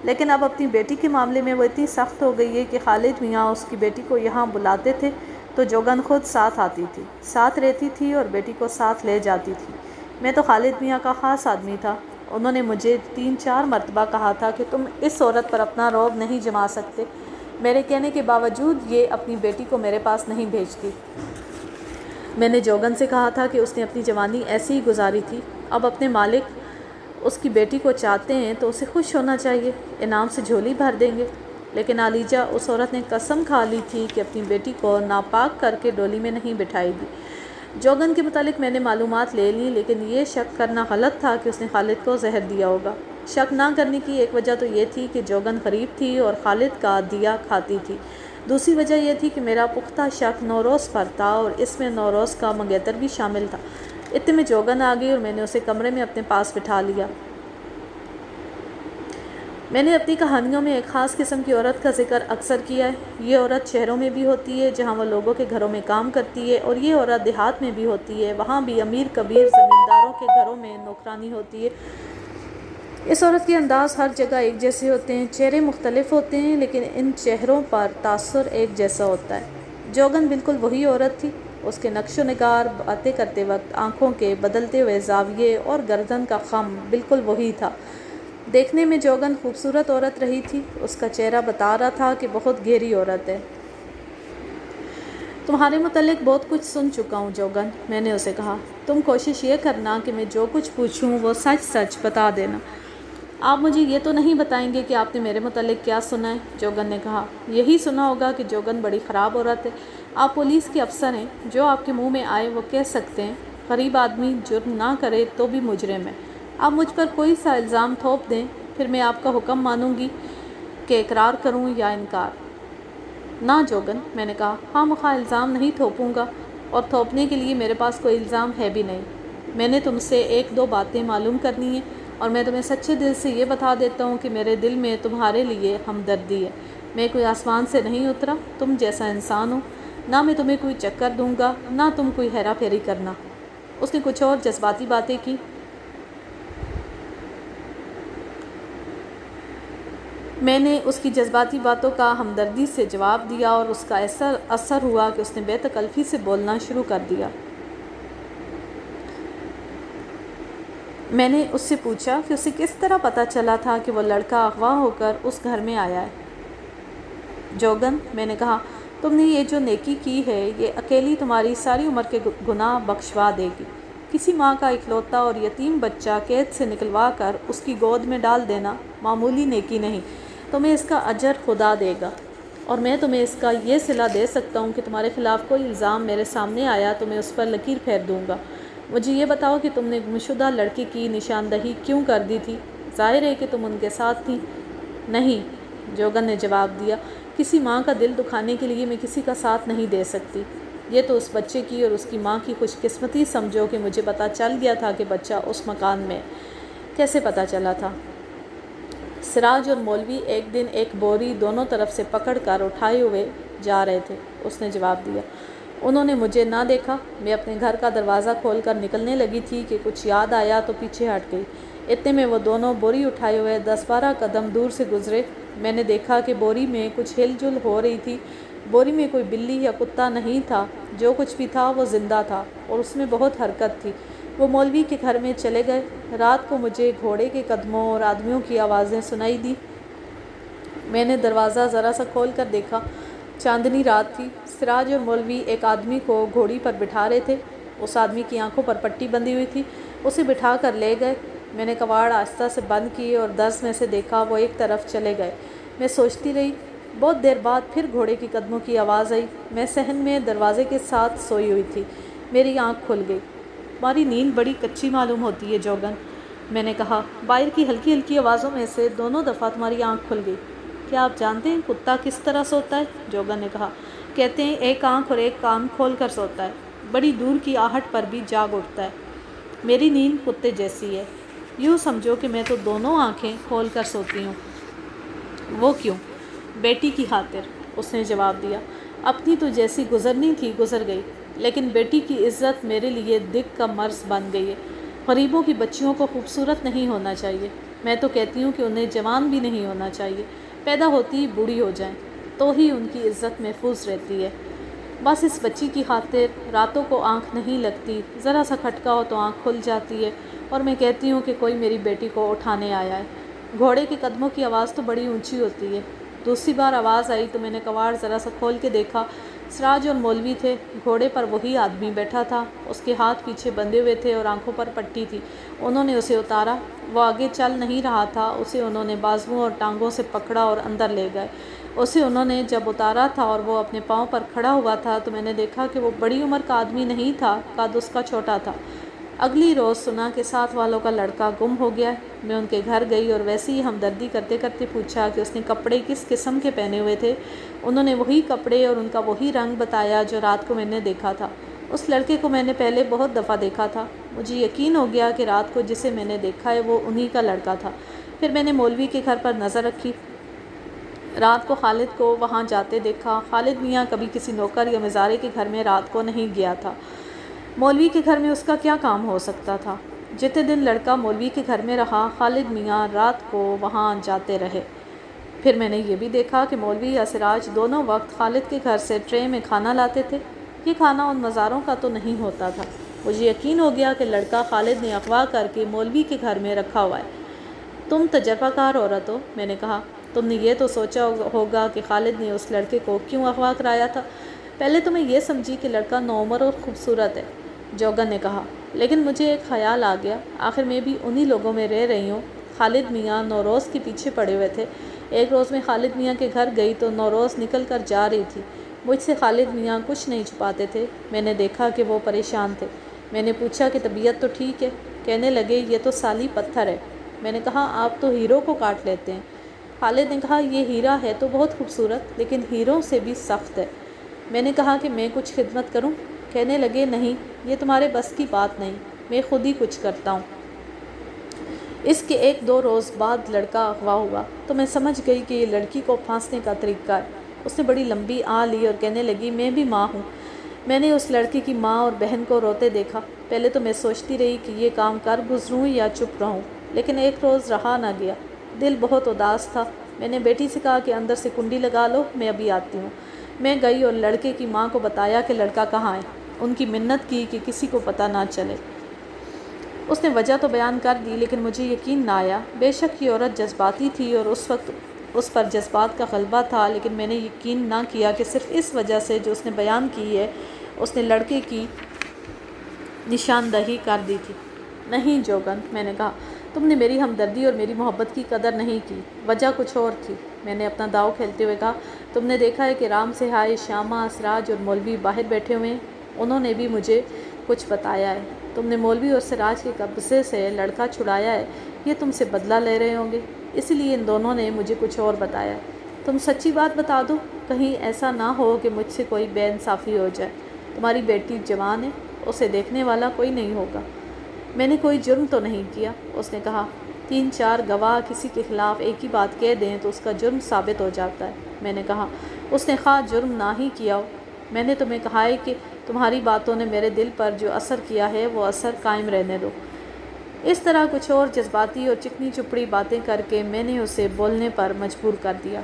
Speaker 1: لیکن اب اپنی بیٹی کے معاملے میں وہ اتنی سخت ہو گئی ہے کہ خالد میاں اس کی بیٹی کو یہاں بلاتے تھے تو جوگن خود ساتھ آتی تھی، ساتھ رہتی تھی اور بیٹی کو ساتھ لے جاتی تھی۔ میں تو خالد میاں کا خاص آدمی تھا، انہوں نے مجھے 3-4 مرتبہ کہا تھا کہ تم اس عورت پر اپنا رعب نہیں جما سکتے۔ میرے کہنے کے باوجود یہ اپنی بیٹی کو میرے پاس نہیں بھیجتی۔ میں نے جوگن سے کہا تھا کہ اس نے اپنی جوانی ایسی ہی گزاری تھی، اب اپنے مالک اس کی بیٹی کو چاہتے ہیں تو اسے خوش ہونا چاہیے، انعام سے جھولی بھر دیں گے۔ لیکن علیجا، اس عورت نے قسم کھا لی تھی کہ اپنی بیٹی کو ناپاک کر کے ڈولی میں نہیں بٹھائے گی۔ جوگن کے متعلق میں نے معلومات لے لی، لیکن یہ شک کرنا غلط تھا کہ اس نے خالد کو زہر دیا ہوگا۔ شک نہ کرنے کی ایک وجہ تو یہ تھی کہ جوگن غریب تھی اور خالد کا دیا کھاتی تھی۔ دوسری وجہ یہ تھی کہ میرا پختہ شک نوروز پر تھا اور اس میں نوروز کا منگیتر بھی شامل تھا۔ اتنے میں جوگن آ گئی اور میں نے اسے کمرے میں اپنے پاس بٹھا لیا۔ میں نے اپنی کہانیوں میں ایک خاص قسم کی عورت کا ذکر اکثر کیا ہے۔ یہ عورت شہروں میں بھی ہوتی ہے جہاں وہ لوگوں کے گھروں میں کام کرتی ہے، اور یہ عورت دیہات میں بھی ہوتی ہے، وہاں بھی امیر کبیر زمینداروں کے گھروں میں نوکرانی ہوتی ہے۔ اس عورت کے انداز ہر جگہ ایک جیسے ہوتے ہیں، چہرے مختلف ہوتے ہیں لیکن ان چہروں پر تاثر ایک جیسا ہوتا ہے۔ جوگن بالکل وہی عورت تھی، اس کے نقش و نگار، باتیں کرتے وقت آنکھوں کے بدلتے ہوئے زاویے اور گردن کا خم بالکل وہی تھا۔ دیکھنے میں جوگن خوبصورت عورت رہی تھی، اس کا چہرہ بتا رہا تھا کہ بہت گہری عورت ہے۔ تمہارے متعلق بہت کچھ سن چکا ہوں جوگن، میں نے اسے کہا۔ تم کوشش یہ کرنا کہ میں جو کچھ پوچھوں وہ سچ سچ بتا دینا۔ آپ مجھے یہ تو نہیں بتائیں گے کہ آپ نے میرے متعلق کیا سنا ہے؟ جوگن نے کہا۔ یہی سنا ہوگا کہ جوگن بڑی خراب عورت ہے۔ آپ پولیس کے افسر ہیں، جو آپ کے منہ میں آئے وہ کہہ سکتے ہیں۔ غریب آدمی جرم نہ کرے تو بھی مجرم ہے۔ آپ مجھ پر کوئی سا الزام تھوپ دیں، پھر میں آپ کا حکم مانوں گی کہ اقرار کروں یا انکار۔ نہ جوگن، میں نے کہا، خواہ مخواہ الزام نہیں تھوپوں گا، اور تھوپنے کے لیے میرے پاس کوئی الزام ہے بھی نہیں۔ میں نے تم سے 1-2 باتیں معلوم کرنی ہیں، اور میں تمہیں سچے دل سے یہ بتا دیتا ہوں کہ میرے دل میں تمہارے لیے ہمدردی ہے۔ میں کوئی آسمان سے نہیں اترا، تم جیسا انسان ہوں، نہ میں تمہیں کوئی چکر دوں گا، نہ تم کوئی ہیرا پھیری کرنا۔ اس نے کچھ اور جذباتی باتیں کی۔ میں نے اس کی جذباتی باتوں کا ہمدردی سے جواب دیا اور اس کا ایسا اثر ہوا کہ اس نے بے تکلفی سے بولنا شروع کر دیا۔ میں نے اس سے پوچھا کہ اسے کس طرح پتہ چلا تھا کہ وہ لڑکا اغوا ہو کر اس گھر میں آیا ہے؟ جوگن، میں نے کہا، تم نے یہ جو نیکی کی ہے یہ اکیلی تمہاری ساری عمر کے گناہ بخشوا دے گی۔ کسی ماں کا اکلوتا اور یتیم بچہ قید سے نکلوا کر اس کی گود میں ڈال دینا معمولی نیکی نہیں، تمہیں اس کا اجر خدا دے گا۔ اور میں تمہیں اس کا یہ صلہ دے سکتا ہوں کہ تمہارے خلاف کوئی الزام میرے سامنے آیا تو میں اس پر لکیر پھیر دوں گا۔ مجھے یہ بتاؤ کہ تم نے گمشدہ لڑکے کی نشاندہی کیوں کر دی تھی؟ ظاہر ہے کہ تم ان کے ساتھ تھی۔ نہیں، جوگن نے جواب دیا، کسی ماں کا دل دکھانے کے لیے میں کسی کا ساتھ نہیں دے سکتی۔ یہ تو اس بچے کی اور اس کی ماں کی خوش قسمتی سمجھو کہ مجھے پتہ چل گیا تھا کہ بچہ اس مکان میں۔ کیسے پتہ چلا تھا؟ سراج اور مولوی ایک دن ایک بوری دونوں طرف سے پکڑ کر اٹھائے ہوئے جا رہے تھے، اس نے جواب دیا۔ انہوں نے مجھے نہ دیکھا۔ میں اپنے گھر کا دروازہ کھول کر نکلنے لگی تھی کہ کچھ یاد آیا تو پیچھے ہٹ گئی۔ اتنے میں وہ دونوں بوری اٹھائے ہوئے 10-12 قدم دور سے گزرے۔ میں نے دیکھا کہ بوری میں کچھ ہل جل ہو رہی تھی۔ بوری میں کوئی بلی یا کتا نہیں تھا، جو کچھ بھی تھا وہ زندہ تھا اور اس میں بہت حرکت تھی۔ وہ مولوی کے گھر میں چلے گئے۔ رات کو مجھے گھوڑے کے قدموں اور آدمیوں کی آوازیں سنائی دی۔ میں نے دروازہ ذرا سا کھول کر دیکھا۔ چاندنی رات تھی۔ سراج اور مولوی ایک آدمی کو گھوڑی پر بٹھا رہے تھے۔ اس آدمی کی آنکھوں پر پٹی بندھی ہوئی تھی۔ اسے بٹھا کر لے گئے۔ میں نے کواڑ آہستہ سے بند کیے اور درز میں سے دیکھا وہ ایک طرف چلے گئے۔ میں سوچتی رہی۔ بہت دیر بعد پھر گھوڑے کے قدموں کی آواز آئی۔ میں صحن میں دروازے کے ساتھ سوئی ہوئی تھی۔ میری آنکھ کھل گئی۔ تمہاری نیند بڑی کچی معلوم ہوتی ہے جوگن، میں نے کہا۔ باہر کی ہلکی ہلکی آوازوں میں سے دونوں دفعہ تمہاری آنکھ کھل گئی۔ کیا آپ جانتے ہیں کتا کس طرح سوتا ہے؟ جوگن نے کہا۔ کہتے ہیں ایک آنکھ اور ایک کان کھول کر سوتا ہے، بڑی دور کی آہٹ پر بھی جاگ اٹھتا ہے۔ میری نیند کتے جیسی ہے۔ یوں سمجھو کہ میں تو دونوں آنکھیں کھول کر سوتی ہوں۔ وہ کیوں؟ بیٹی کی خاطر، اس نے جواب دیا۔ اپنی تو جیسی گزرنی تھی گزر گئی، لیکن بیٹی کی عزت میرے لیے دگ کا مرض بن گئی ہے۔ غریبوں کی بچیوں کو خوبصورت نہیں ہونا چاہیے، میں تو کہتی ہوں کہ انہیں جوان بھی نہیں ہونا چاہیے، پیدا ہوتی ہی بوڑھی ہو جائیں تو ہی ان کی عزت محفوظ رہتی ہے۔ بس اس بچی کی خاطر راتوں کو آنکھ نہیں لگتی، ذرا سا کھٹکا ہو تو آنکھ کھل جاتی ہے اور میں کہتی ہوں کہ کوئی میری بیٹی کو اٹھانے آیا ہے۔ گھوڑے کے قدموں کی آواز تو بڑی اونچی ہوتی ہے۔ دوسری بار آواز آئی تو میں نے کواڑ ذرا سا کھول کے دیکھا۔ سراج اور مولوی تھے۔ گھوڑے پر وہی آدمی بیٹھا تھا، اس کے ہاتھ پیچھے بندھے ہوئے تھے اور آنکھوں پر پٹی تھی۔ انہوں نے اسے اتارا۔ وہ آگے چل نہیں رہا تھا، اسے انہوں نے بازوؤں اور ٹانگوں سے پکڑا اور اندر لے گئے۔ اسے انہوں نے جب اتارا تھا اور وہ اپنے پاؤں پر کھڑا ہوا تھا تو میں نے دیکھا کہ وہ بڑی عمر کا آدمی نہیں تھا، قد اس کا چھوٹا تھا۔ اگلی روز سنا کہ ساتھ والوں کا لڑکا گم ہو گیا ہے۔ میں ان کے گھر گئی اور ویسے ہی ہمدردی کرتے کرتے پوچھا کہ اس نے کپڑے کس قسم کے پہنے ہوئے تھے۔ انہوں نے وہی کپڑے اور ان کا وہی رنگ بتایا جو رات کو میں نے دیکھا تھا۔ اس لڑکے کو میں نے پہلے بہت دفعہ دیکھا تھا۔ مجھے یقین ہو گیا کہ رات کو جسے میں نے دیکھا ہے وہ انہی کا لڑکا تھا۔ پھر میں نے مولوی کے گھر پر نظر رکھی۔ رات کو خالد کو وہاں جاتے دیکھا۔ خالد میاں کبھی کسی نوکر یا مزارے کے گھر میں رات کو نہیں گیا تھا۔ مولوی کے گھر میں اس کا کیا کام ہو سکتا تھا؟ جتنے دن لڑکا مولوی کے گھر میں رہا، خالد میاں رات کو وہاں جاتے رہے۔ پھر میں نے یہ بھی دیکھا کہ مولوی یا سراج دونوں وقت خالد کے گھر سے ٹرے میں کھانا لاتے تھے۔ یہ کھانا ان مزاروں کا تو نہیں ہوتا تھا۔ مجھے یقین ہو گیا کہ لڑکا خالد نے اغوا کر کے مولوی کے گھر میں رکھا ہوا ہے۔ تم تجربہ کار عورت ہو، میں نے کہا۔ تم نے یہ تو سوچا ہوگا کہ خالد نے اس لڑکے کو کیوں اغوا کرایا تھا؟ پہلے تو میں یہ سمجھی کہ لڑکا نوعمر اور خوبصورت ہے، جوگن نے کہا، لیکن مجھے ایک خیال آ گیا، آخر میں بھی انہی لوگوں میں رہ رہی ہوں۔ خالد میاں نوروز کے پیچھے پڑے ہوئے تھے۔ ایک روز میں خالد میاں کے گھر گئی تو نوروز نکل کر جا رہی تھی۔ مجھ سے خالد میاں کچھ نہیں چھپاتے تھے۔ میں نے دیکھا کہ وہ پریشان تھے۔ میں نے پوچھا کہ طبیعت تو ٹھیک ہے؟ کہنے لگے یہ تو سالی پتھر ہے۔ میں نے کہا آپ تو ہیروں کو کاٹ لیتے ہیں۔ خالد نے کہا یہ ہیرا ہے تو بہت خوبصورت، لیکن ہیروں سے بھی سخت ہے۔ میں نے کہا کہ میں کچھ خدمت کروں؟ کہنے لگے نہیں، یہ تمہارے بس کی بات نہیں، میں خود ہی کچھ کرتا ہوں۔ اس کے 1-2 روز بعد لڑکا اغوا ہوا تو میں سمجھ گئی کہ یہ لڑکی کو پھانسنے کا طریقہ ہے۔ اس نے بڑی لمبی آہ لی اور کہنے لگی میں بھی ماں ہوں۔ میں نے اس لڑکی کی ماں اور بہن کو روتے دیکھا۔ پہلے تو میں سوچتی رہی کہ یہ کام کر گزروں یا چپ رہوں، لیکن ایک روز رہا نہ گیا، دل بہت اداس تھا۔ میں نے بیٹی سے کہا کہ اندر سے کنڈی لگا لو، میں ابھی آتی ہوں۔ میں گئی اور لڑکے کی ماں کو بتایا کہ لڑکا کہاں ہے۔ ان کی منت کی کہ کسی کو پتہ نہ چلے۔ اس نے وجہ تو بیان کر دی، لیکن مجھے یقین نہ آیا۔ بے شک یہ عورت جذباتی تھی اور اس وقت اس پر جذبات کا غلبہ تھا، لیکن میں نے یقین نہ کیا کہ صرف اس وجہ سے جو اس نے بیان کی ہے اس نے لڑکے کی نشاندہی کر دی تھی۔ نہیں جوگن، میں نے کہا، تم نے میری ہمدردی اور میری محبت کی قدر نہیں کی، وجہ کچھ اور تھی۔ میں نے اپنا داؤ کھیلتے ہوئے کہا، تم نے دیکھا ہے کہ رام سہائے، شامہ، سراج اور مولوی باہر بیٹھے ہوئے ہیں، انہوں نے بھی مجھے کچھ بتایا ہے۔ تم نے مولوی اور سراج کے قبضے سے لڑکا چھڑایا ہے، یہ تم سے بدلہ لے رہے ہوں گے، اسی لیے ان دونوں نے مجھے کچھ اور بتایا ہے۔ تم سچی بات بتا دو، کہیں ایسا نہ ہو کہ مجھ سے کوئی بے انصافی ہو جائے۔ تمہاری بیٹی جوان ہے، اسے دیکھنے والا کوئی نہیں ہوگا۔ میں نے کوئی جرم تو نہیں کیا، اس نے کہا۔ 3-4 گواہ کسی کے خلاف ایک ہی بات کہہ دیں تو اس کا جرم ثابت ہو جاتا ہے، میں نے کہا۔ اس نے خواہ جرم نہ ہی کیا ہو، میں نے تمہیں کہا ہے کہ تمہاری باتوں نے میرے دل پر جو اثر کیا ہے وہ اثر قائم رہنے دو۔ اس طرح کچھ اور جذباتی اور چکنی چپڑی باتیں کر کے میں نے اسے بولنے پر مجبور کر دیا۔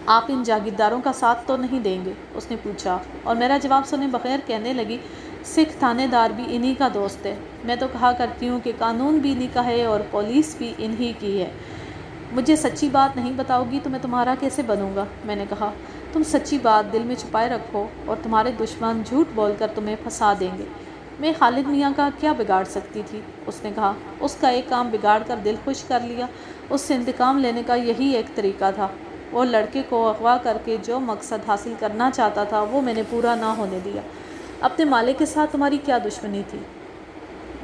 Speaker 1: آپ ان جاگیرداروں کا ساتھ تو نہیں دیں گے؟ اس نے پوچھا، اور میرا جواب سنے بغیر کہنے لگی، سکھ تھانے دار بھی انہی کا دوست ہے۔ میں تو کہا کرتی ہوں کہ قانون بھی انہی کا ہے اور پولیس بھی انہی کی ہے۔ مجھے سچی بات نہیں بتاؤ گی تو میں تمہارا کیسے بنوں گا؟ میں نے کہا۔ تم سچی بات دل میں چھپائے رکھو اور تمہارے دشمن جھوٹ بول کر تمہیں پھنسا دیں گے۔ میں خالد میاں کا کیا بگاڑ سکتی تھی؟ اس نے کہا۔ اس کا ایک کام بگاڑ کر دل خوش کر لیا۔ اس سے انتقام لینے کا یہی ایک طریقہ تھا۔ وہ لڑکے کو اغوا کر کے جو مقصد حاصل کرنا چاہتا تھا وہ میں نے پورا نہ ہونے دیا۔ اپنے مالک کے ساتھ تمہاری کیا دشمنی تھی؟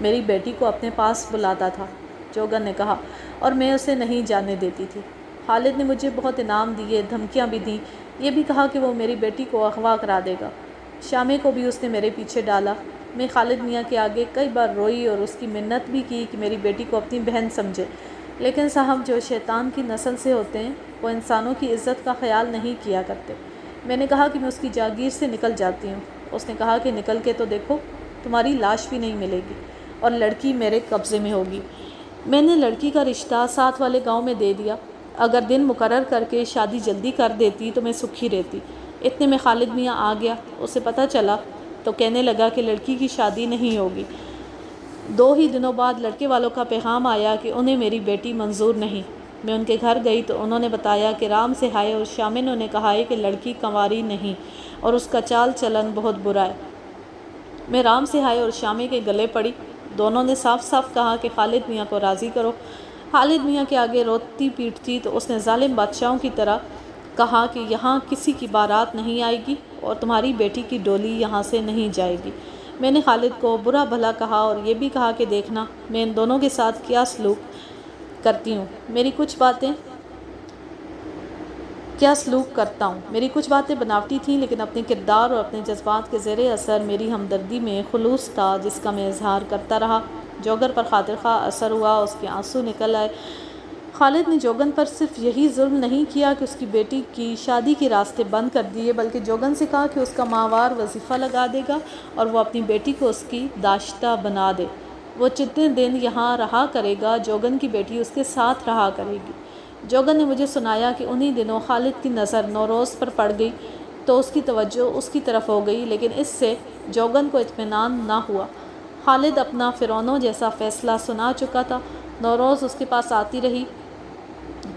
Speaker 1: میری بیٹی کو اپنے پاس بلاتا تھا، جوگن نے کہا، اور میں اسے نہیں جانے دیتی تھی۔ خالد نے مجھے بہت انعام دیے، دھمکیاں بھی دیں، یہ بھی کہا کہ وہ میری بیٹی کو اغوا کرا دے گا۔ شامے کو بھی اس نے میرے پیچھے ڈالا۔ میں خالد میاں کے آگے کئی بار روئی اور اس کی منت بھی کی کہ میری بیٹی کو اپنی بہن سمجھے، لیکن صاحب جو شیطان کی نسل سے ہوتے ہیں وہ انسانوں کی عزت کا خیال نہیں کیا کرتے۔ میں نے کہا کہ میں اس کی جاگیر سے نکل جاتی ہوں۔ اس نے کہا کہ نکل کے تو دیکھو، تمہاری لاش بھی نہیں ملے گی اور لڑکی میرے قبضے میں ہوگی۔ میں نے لڑکی کا رشتہ ساتھ والے گاؤں میں دے دیا۔ اگر دن مقرر کر کے شادی جلدی کر دیتی تو میں سکھی رہتی۔ اتنے میں خالد میاں آ گیا۔ اسے پتہ چلا تو کہنے لگا کہ لڑکی کی شادی نہیں ہوگی۔ 2 ہی دنوں بعد لڑکے والوں کا پیغام آیا کہ انہیں میری بیٹی منظور نہیں۔ میں ان کے گھر گئی تو انہوں نے بتایا کہ رام سہائے اور شامنوں نے کہا ہے کہ لڑکی کنواری نہیں اور اس کا چال چلن بہت برا ہے۔ میں رام سہائے اور شامے کے گلے پڑی۔ دونوں نے صاف صاف کہا کہ خالد میاں کو راضی کرو۔ خالد میاں کے آگے روتی پیٹتی تو اس نے ظالم بادشاہوں کی طرح کہا کہ یہاں کسی کی بارات نہیں آئے گی اور تمہاری بیٹی کی ڈولی یہاں سے نہیں جائے گی۔ میں نے خالد کو برا بھلا کہا اور یہ بھی کہا کہ دیکھنا میں ان دونوں کے ساتھ کیا سلوک کرتی ہوں۔ میری کچھ باتیں بناوٹی تھیں، لیکن اپنے کردار اور اپنے جذبات کے زیر اثر میری ہمدردی میں خلوص تھا جس کا میں اظہار کرتا رہا۔ جوگر پر خاطر خواہ اثر ہوا، اس کے آنسو نکل آئے۔ خالد نے جوگن پر صرف یہی ظلم نہیں کیا کہ اس کی بیٹی کی شادی کے راستے بند کر دیے، بلکہ جوگن سے کہا کہ اس کا ماہوار وظیفہ لگا دے گا اور وہ اپنی بیٹی کو اس کی داشتہ بنا دے۔ وہ جتنے دن یہاں رہا کرے گا جوگن کی بیٹی اس کے ساتھ رہا کرے گی۔ جوگن نے مجھے سنایا کہ انہی دنوں خالد کی نظر نوروز پر پڑ گئی تو اس کی توجہ اس کی طرف ہو گئی، لیکن اس سے جوگن کو اطمینان نہ ہوا۔ خالد اپنا فرعونوں جیسا فیصلہ سنا چکا تھا۔ نوروز اس کے پاس آتی رہی،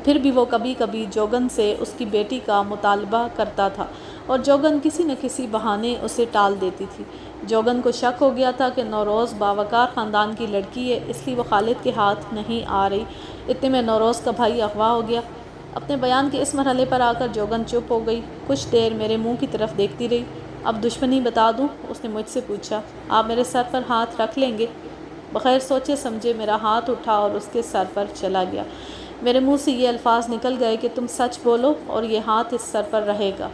Speaker 1: پھر بھی وہ کبھی کبھی جوگن سے اس کی بیٹی کا مطالبہ کرتا تھا اور جوگن کسی نہ کسی بہانے اسے ٹال دیتی تھی۔ جوگن کو شک ہو گیا تھا کہ نوروز باوقار خاندان کی لڑکی ہے، اس لیے وہ خالد کے ہاتھ نہیں آ رہی۔ اتنے میں نوروز کا بھائی اغوا ہو گیا۔ اپنے بیان کے اس مرحلے پر آ کر جوگن چپ ہو گئی، کچھ دیر میرے منہ کی طرف دیکھتی رہی۔ اب دشمنی بتا دوں؟ اس نے مجھ سے پوچھا۔ آپ میرے سر پر ہاتھ رکھ لیں گے؟ بغیر سوچے سمجھے میرا ہاتھ اٹھا اور اس کے سر پر چلا گیا۔ میرے منہ سے یہ الفاظ نکل گئے کہ تم سچ بولو اور یہ ہاتھ اس سر پر رہے گا۔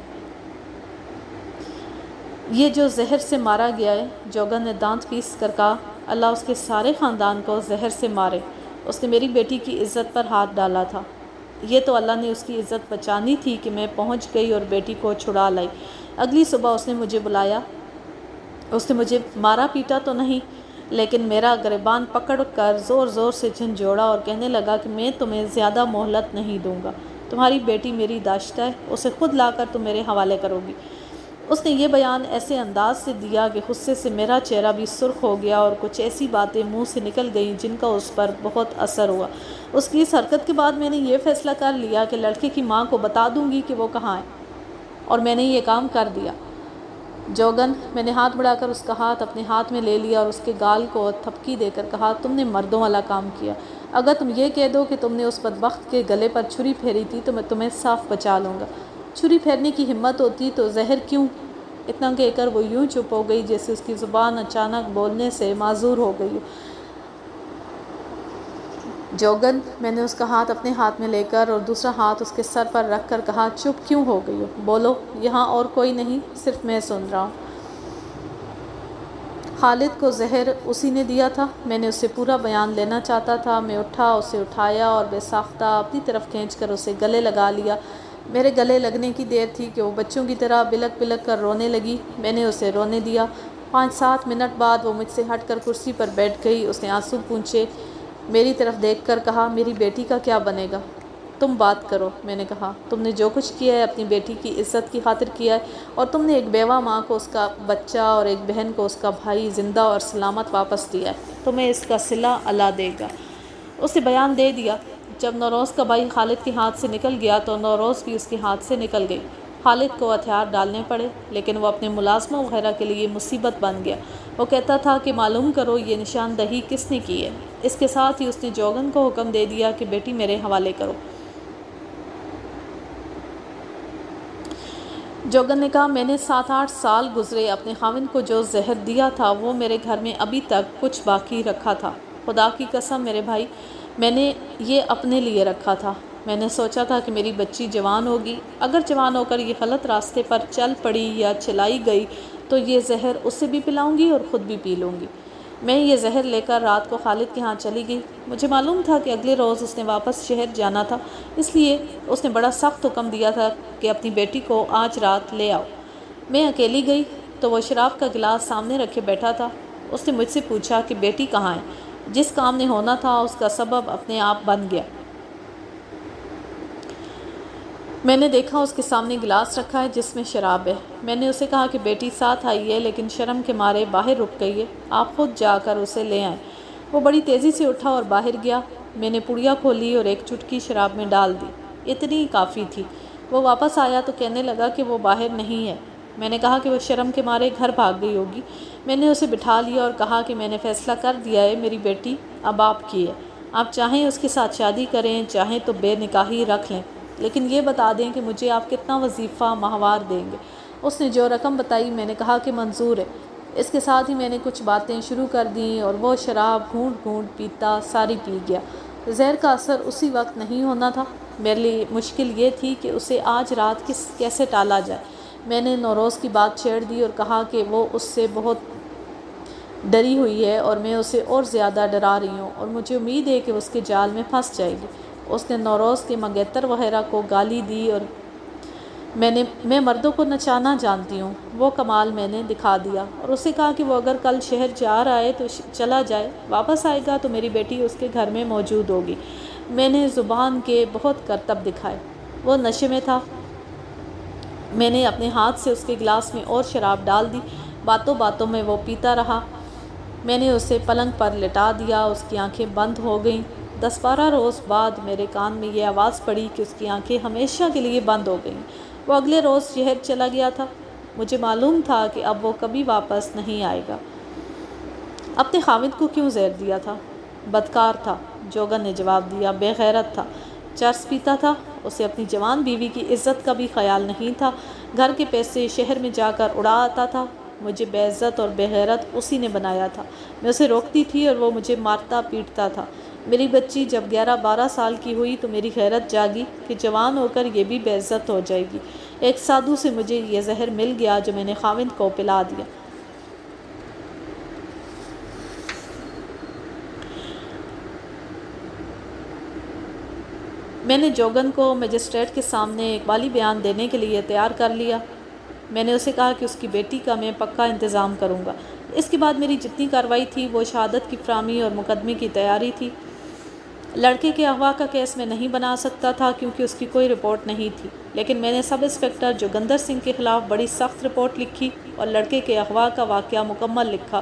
Speaker 1: یہ جو زہر سے مارا گیا ہے، جوگن نے دانت پیس کر کہا، اللہ اس کے سارے خاندان کو زہر سے مارے۔ اس نے میری بیٹی کی عزت پر ہاتھ ڈالا تھا۔ یہ تو اللہ نے اس کی عزت بچانی تھی کہ میں پہنچ گئی اور بیٹی کو چھڑا لائی۔ اگلی صبح اس نے مجھے بلایا۔ اس نے مجھے مارا پیٹا تو نہیں، لیکن میرا گریبان پکڑ کر زور زور سے جھنجھوڑا اور کہنے لگا کہ میں تمہیں زیادہ مہلت نہیں دوں گا۔ تمہاری بیٹی میری داشتہ ہے، اسے خود لا کر تم میرے حوالے کرو گی۔ اس نے یہ بیان ایسے انداز سے دیا کہ غصے سے میرا چہرہ بھی سرخ ہو گیا اور کچھ ایسی باتیں منہ سے نکل گئیں جن کا اس پر بہت اثر ہوا۔ اس کی اس حرکت کے بعد میں نے یہ فیصلہ کر لیا کہ لڑکے کی ماں کو بتا دوں گی کہ وہ کہاں ہے، اور میں نے یہ کام کر دیا۔ جوگن، میں نے ہاتھ بڑھا کر اس کا ہاتھ اپنے ہاتھ میں لے لیا اور اس کے گال کو تھپکی دے کر کہا، تم نے مردوں والا کام کیا۔ اگر تم یہ کہہ دو کہ تم نے اس بدبخت کے گلے پر چھری پھیری تھی تو میں تمہیں صاف بچا لوں گا۔ چھری پھیرنے کی ہمت ہوتی تو زہر کیوں؟ اتنا کہہ کر وہ یوں چپ ہو گئی جیسے اس کی زبان اچانک بولنے سے معذور ہو گئی ہو۔ جوگن، میں نے اس کا ہاتھ اپنے ہاتھ میں لے کر اور دوسرا ہاتھ اس کے سر پر رکھ کر کہا، چپ کیوں ہو گئی ہو؟ بولو، یہاں اور کوئی نہیں، صرف میں سن رہا ہوں۔ خالد کو زہر اسی نے دیا تھا۔ میں نے اسے پورا بیان لینا چاہتا تھا۔ میں اٹھا، اسے اٹھایا اور بے ساختہ اپنی طرف کھینچ کر اسے گلے لگا لیا۔ میرے گلے لگنے کی دیر تھی کہ وہ بچوں کی طرح بلک بلک کر رونے لگی۔ میں نے اسے رونے دیا۔ 5-7 منٹ بعد وہ مجھ سے ہٹ کر کرسی پر بیٹھ گئی۔ اس نے آنسو پونچھے میری طرف دیکھ کر کہا، میری بیٹی کا کیا بنے گا؟ تم بات کرو، میں نے کہا۔ تم نے جو کچھ کیا ہے اپنی بیٹی کی عزت کی خاطر کیا ہے، اور تم نے ایک بیوہ ماں کو اس کا بچہ اور ایک بہن کو اس کا بھائی زندہ اور سلامت واپس دیا ہے۔ تمہیں اس کا صلہ اللہ دے گا۔ اس نے بیان دے دیا۔ جب نوروز کا بھائی خالد کے ہاتھ سے نکل گیا تو نوروز بھی اس کے ہاتھ سے نکل گئی۔ خالد کو ہتھیار ڈالنے پڑے، لیکن وہ اپنے ملازموں وغیرہ کے لیے مصیبت بن گیا۔ وہ کہتا تھا کہ معلوم کرو یہ نشاندہی کس نے کی ہے۔ اس کے ساتھ ہی اس نے جوگن کو حکم دے دیا کہ بیٹی میرے حوالے کرو۔ جوگن نے کہا، میں نے 7-8 سال گزرے، اپنے خاوند کو جو زہر دیا تھا وہ میرے گھر میں ابھی تک کچھ باقی رکھا تھا۔ خدا کی قسم میرے بھائی، میں نے یہ اپنے لیے رکھا تھا۔ میں نے سوچا تھا کہ میری بچی جوان ہوگی، اگر جوان ہو کر یہ غلط راستے پر چل پڑی یا چلائی گئی تو یہ زہر اسے بھی پلاؤں گی اور خود بھی پی لوں گی۔ میں یہ زہر لے کر رات کو خالد کے ہاں چلی گئی۔ مجھے معلوم تھا کہ اگلے روز اس نے واپس شہر جانا تھا، اس لیے اس نے بڑا سخت حکم دیا تھا کہ اپنی بیٹی کو آج رات لے آؤ۔ میں اکیلی گئی تو وہ شراب کا گلاس سامنے رکھے بیٹھا تھا۔ اس نے مجھ سے پوچھا کہ بیٹی کہاں ہے؟ جس کام نے ہونا تھا اس کا سبب اپنے آپ بن گیا۔ میں نے دیکھا اس کے سامنے گلاس رکھا ہے جس میں شراب ہے۔ میں نے اسے کہا کہ بیٹی ساتھ آئی ہے، لیکن شرم کے مارے باہر رک گئی ہے، آپ خود جا کر اسے لے آئیں۔ وہ بڑی تیزی سے اٹھا اور باہر گیا۔ میں نے پڑیا کھولی اور ایک چٹکی شراب میں ڈال دی، اتنی کافی تھی۔ وہ واپس آیا تو کہنے لگا کہ وہ باہر نہیں ہے۔ میں نے کہا کہ وہ شرم کے مارے گھر بھاگ گئی ہوگی۔ میں نے اسے بٹھا لیا اور کہا کہ میں نے فیصلہ کر دیا ہے، میری بیٹی اب آپ کی ہے۔ آپ چاہیں اس کے ساتھ شادی کریں، چاہیں تو بے نکاحی رکھ لیں، لیکن یہ بتا دیں کہ مجھے آپ کتنا وظیفہ ماہوار دیں گے۔ اس نے جو رقم بتائی میں نے کہا کہ منظور ہے۔ اس کے ساتھ ہی میں نے کچھ باتیں شروع کر دیں اور وہ شراب گھونٹ گھونٹ پیتا ساری پی گیا۔ زہر کا اثر اسی وقت نہیں ہونا تھا۔ میرے لیے مشکل یہ تھی کہ اسے آج رات کیسے ٹالا جائے۔ میں نے نوروز کی بات چھیڑ دی اور کہا کہ وہ اس سے بہت ڈری ہوئی ہے اور میں اسے اور زیادہ ڈرا رہی ہوں، اور مجھے امید ہے کہ اس کے جال میں پھنس جائے گی۔ اس نے نوروز کے منگیتر وغیرہ کو گالی دی اور میں مردوں کو نچانا جانتی ہوں، وہ کمال میں نے دکھا دیا، اور اسے کہا کہ وہ اگر کل شہر جا رہا ہے تو چلا جائے، واپس آئے گا تو میری بیٹی اس کے گھر میں موجود ہوگی۔ میں نے زبان کے بہت کرتب دکھائے۔ وہ نشے میں تھا۔ میں نے اپنے ہاتھ سے اس کے گلاس میں اور شراب ڈال دی۔ باتوں باتوں میں وہ پیتا رہا۔ میں نے اسے پلنگ پر لٹا دیا، اس کی آنکھیں بند ہو گئیں۔ 10-12 روز بعد میرے کان میں یہ آواز پڑی کہ اس کی آنکھیں ہمیشہ کے لیے بند ہو گئیں۔ وہ اگلے روز شہر چلا گیا تھا۔ مجھے معلوم تھا کہ اب وہ کبھی واپس نہیں آئے گا۔ اپنے خاوند کو کیوں زہر دیا تھا؟ بدکار تھا، جوگن نے جواب دیا۔ بے غیرت تھا، چرس پیتا تھا، اسے اپنی جوان بیوی کی عزت کا بھی خیال نہیں تھا، گھر کے پیسے شہر میں جا کر اڑا آتا تھا۔ مجھے بے عزت اور بے غیرت اسی نے بنایا تھا۔ میں اسے روکتی تھی اور وہ مجھے مارتا پیٹتا تھا۔ میری بچی جب 11-12 سال کی ہوئی تو میری غیرت جاگی کہ جوان ہو کر یہ بھی بے عزت ہو جائے گی۔ ایک سادھو سے مجھے یہ زہر مل گیا جو میں نے خاوند کو پلا دیا۔ میں نے جوگن کو مجسٹریٹ کے سامنے اقبالی بیان دینے کے لیے تیار کر لیا۔ میں نے اسے کہا کہ اس کی بیٹی کا میں پکا انتظام کروں گا۔ اس کے بعد میری جتنی کارروائی تھی وہ شہادت کی فراہمی اور مقدمے کی تیاری تھی۔ لڑکے کے اغوا کا کیس میں نہیں بنا سکتا تھا کیونکہ اس کی کوئی رپورٹ نہیں تھی، لیکن میں نے سب انسپکٹر جوگندر سنگھ کے خلاف بڑی سخت رپورٹ لکھی اور لڑکے کے اغوا کا واقعہ مکمل لکھا۔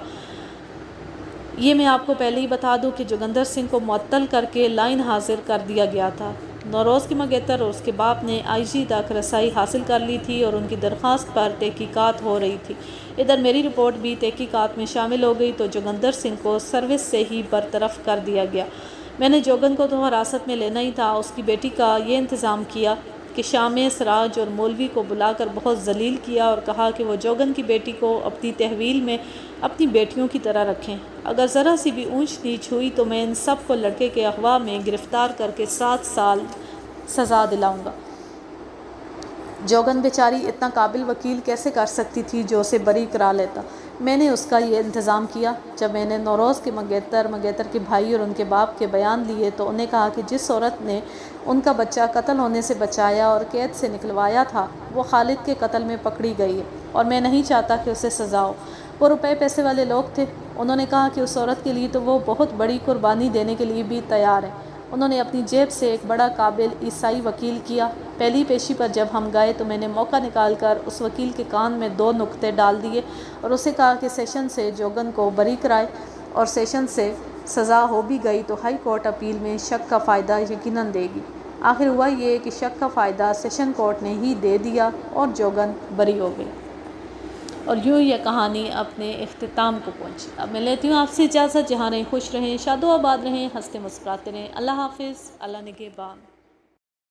Speaker 1: یہ میں آپ کو پہلے ہی بتا دوں کہ جوگندر سنگھ کو معطل کر کے لائن حاضر کر دیا گیا تھا۔ نوروز کی منگیتر اور اس کے باپ نے IG تک رسائی حاصل کر لی تھی اور ان کی درخواست پر تحقیقات ہو رہی تھی۔ ادھر میری رپورٹ بھی تحقیقات میں شامل ہو گئی تو جوگندر سنگھ کو سروس سے ہی برطرف کر دیا گیا۔ میں نے جوگن کو تو حراست میں لینا ہی تھا۔ اس کی بیٹی کا یہ انتظام کیا کہ شامع، سراج اور مولوی کو بلا کر بہت ذلیل کیا اور کہا کہ وہ جوگن کی بیٹی کو اپنی تحویل میں اپنی بیٹیوں کی طرح رکھیں۔ اگر ذرا سی بھی اونچ نیچ ہوئی تو میں ان سب کو لڑکے کے اغوا میں گرفتار کر کے 7 سال سزا دلاؤں گا۔ جوگن بیچاری اتنا قابل وکیل کیسے کر سکتی تھی جو اسے بری کرا لیتا۔ میں نے اس کا یہ انتظام کیا۔ جب میں نے نوروز کے منگیتر کے بھائی اور ان کے باپ کے بیان لیے تو انہیں کہا کہ جس عورت نے ان کا بچہ قتل ہونے سے بچایا اور قید سے نکلوایا تھا وہ خالد کے قتل میں پکڑی گئی ہے اور میں نہیں چاہتا کہ اسے سزا ہو۔ وہ روپے پیسے والے لوگ تھے۔ انہوں نے کہا کہ اس عورت کے لیے تو وہ بہت بڑی قربانی دینے کے لیے بھی تیار ہے۔ انہوں نے اپنی جیب سے ایک بڑا قابل عیسائی وکیل کیا۔ پہلی پیشی پر جب ہم گئے تو میں نے موقع نکال کر اس وکیل کے کان میں 2 نقطے ڈال دیے اور اسے کہا کہ سیشن سے جوگن کو بری کرائے، اور سیشن سے سزا ہو بھی گئی تو ہائی کورٹ اپیل میں شک کا فائدہ یقیناً دے گی۔ آخر ہوا یہ کہ شک کا فائدہ سیشن کورٹ نے ہی دے دیا اور جوگن بری ہو گئی۔ اور یوں یہ کہانی اپنے اختتام کو پہنچی۔ اب میں لیتی ہوں آپ سے اجازت۔ جہاں رہیں خوش رہیں، شاد و آباد رہیں، ہنستے مسکراتے رہیں۔ اللہ حافظ، اللہ نگہبان۔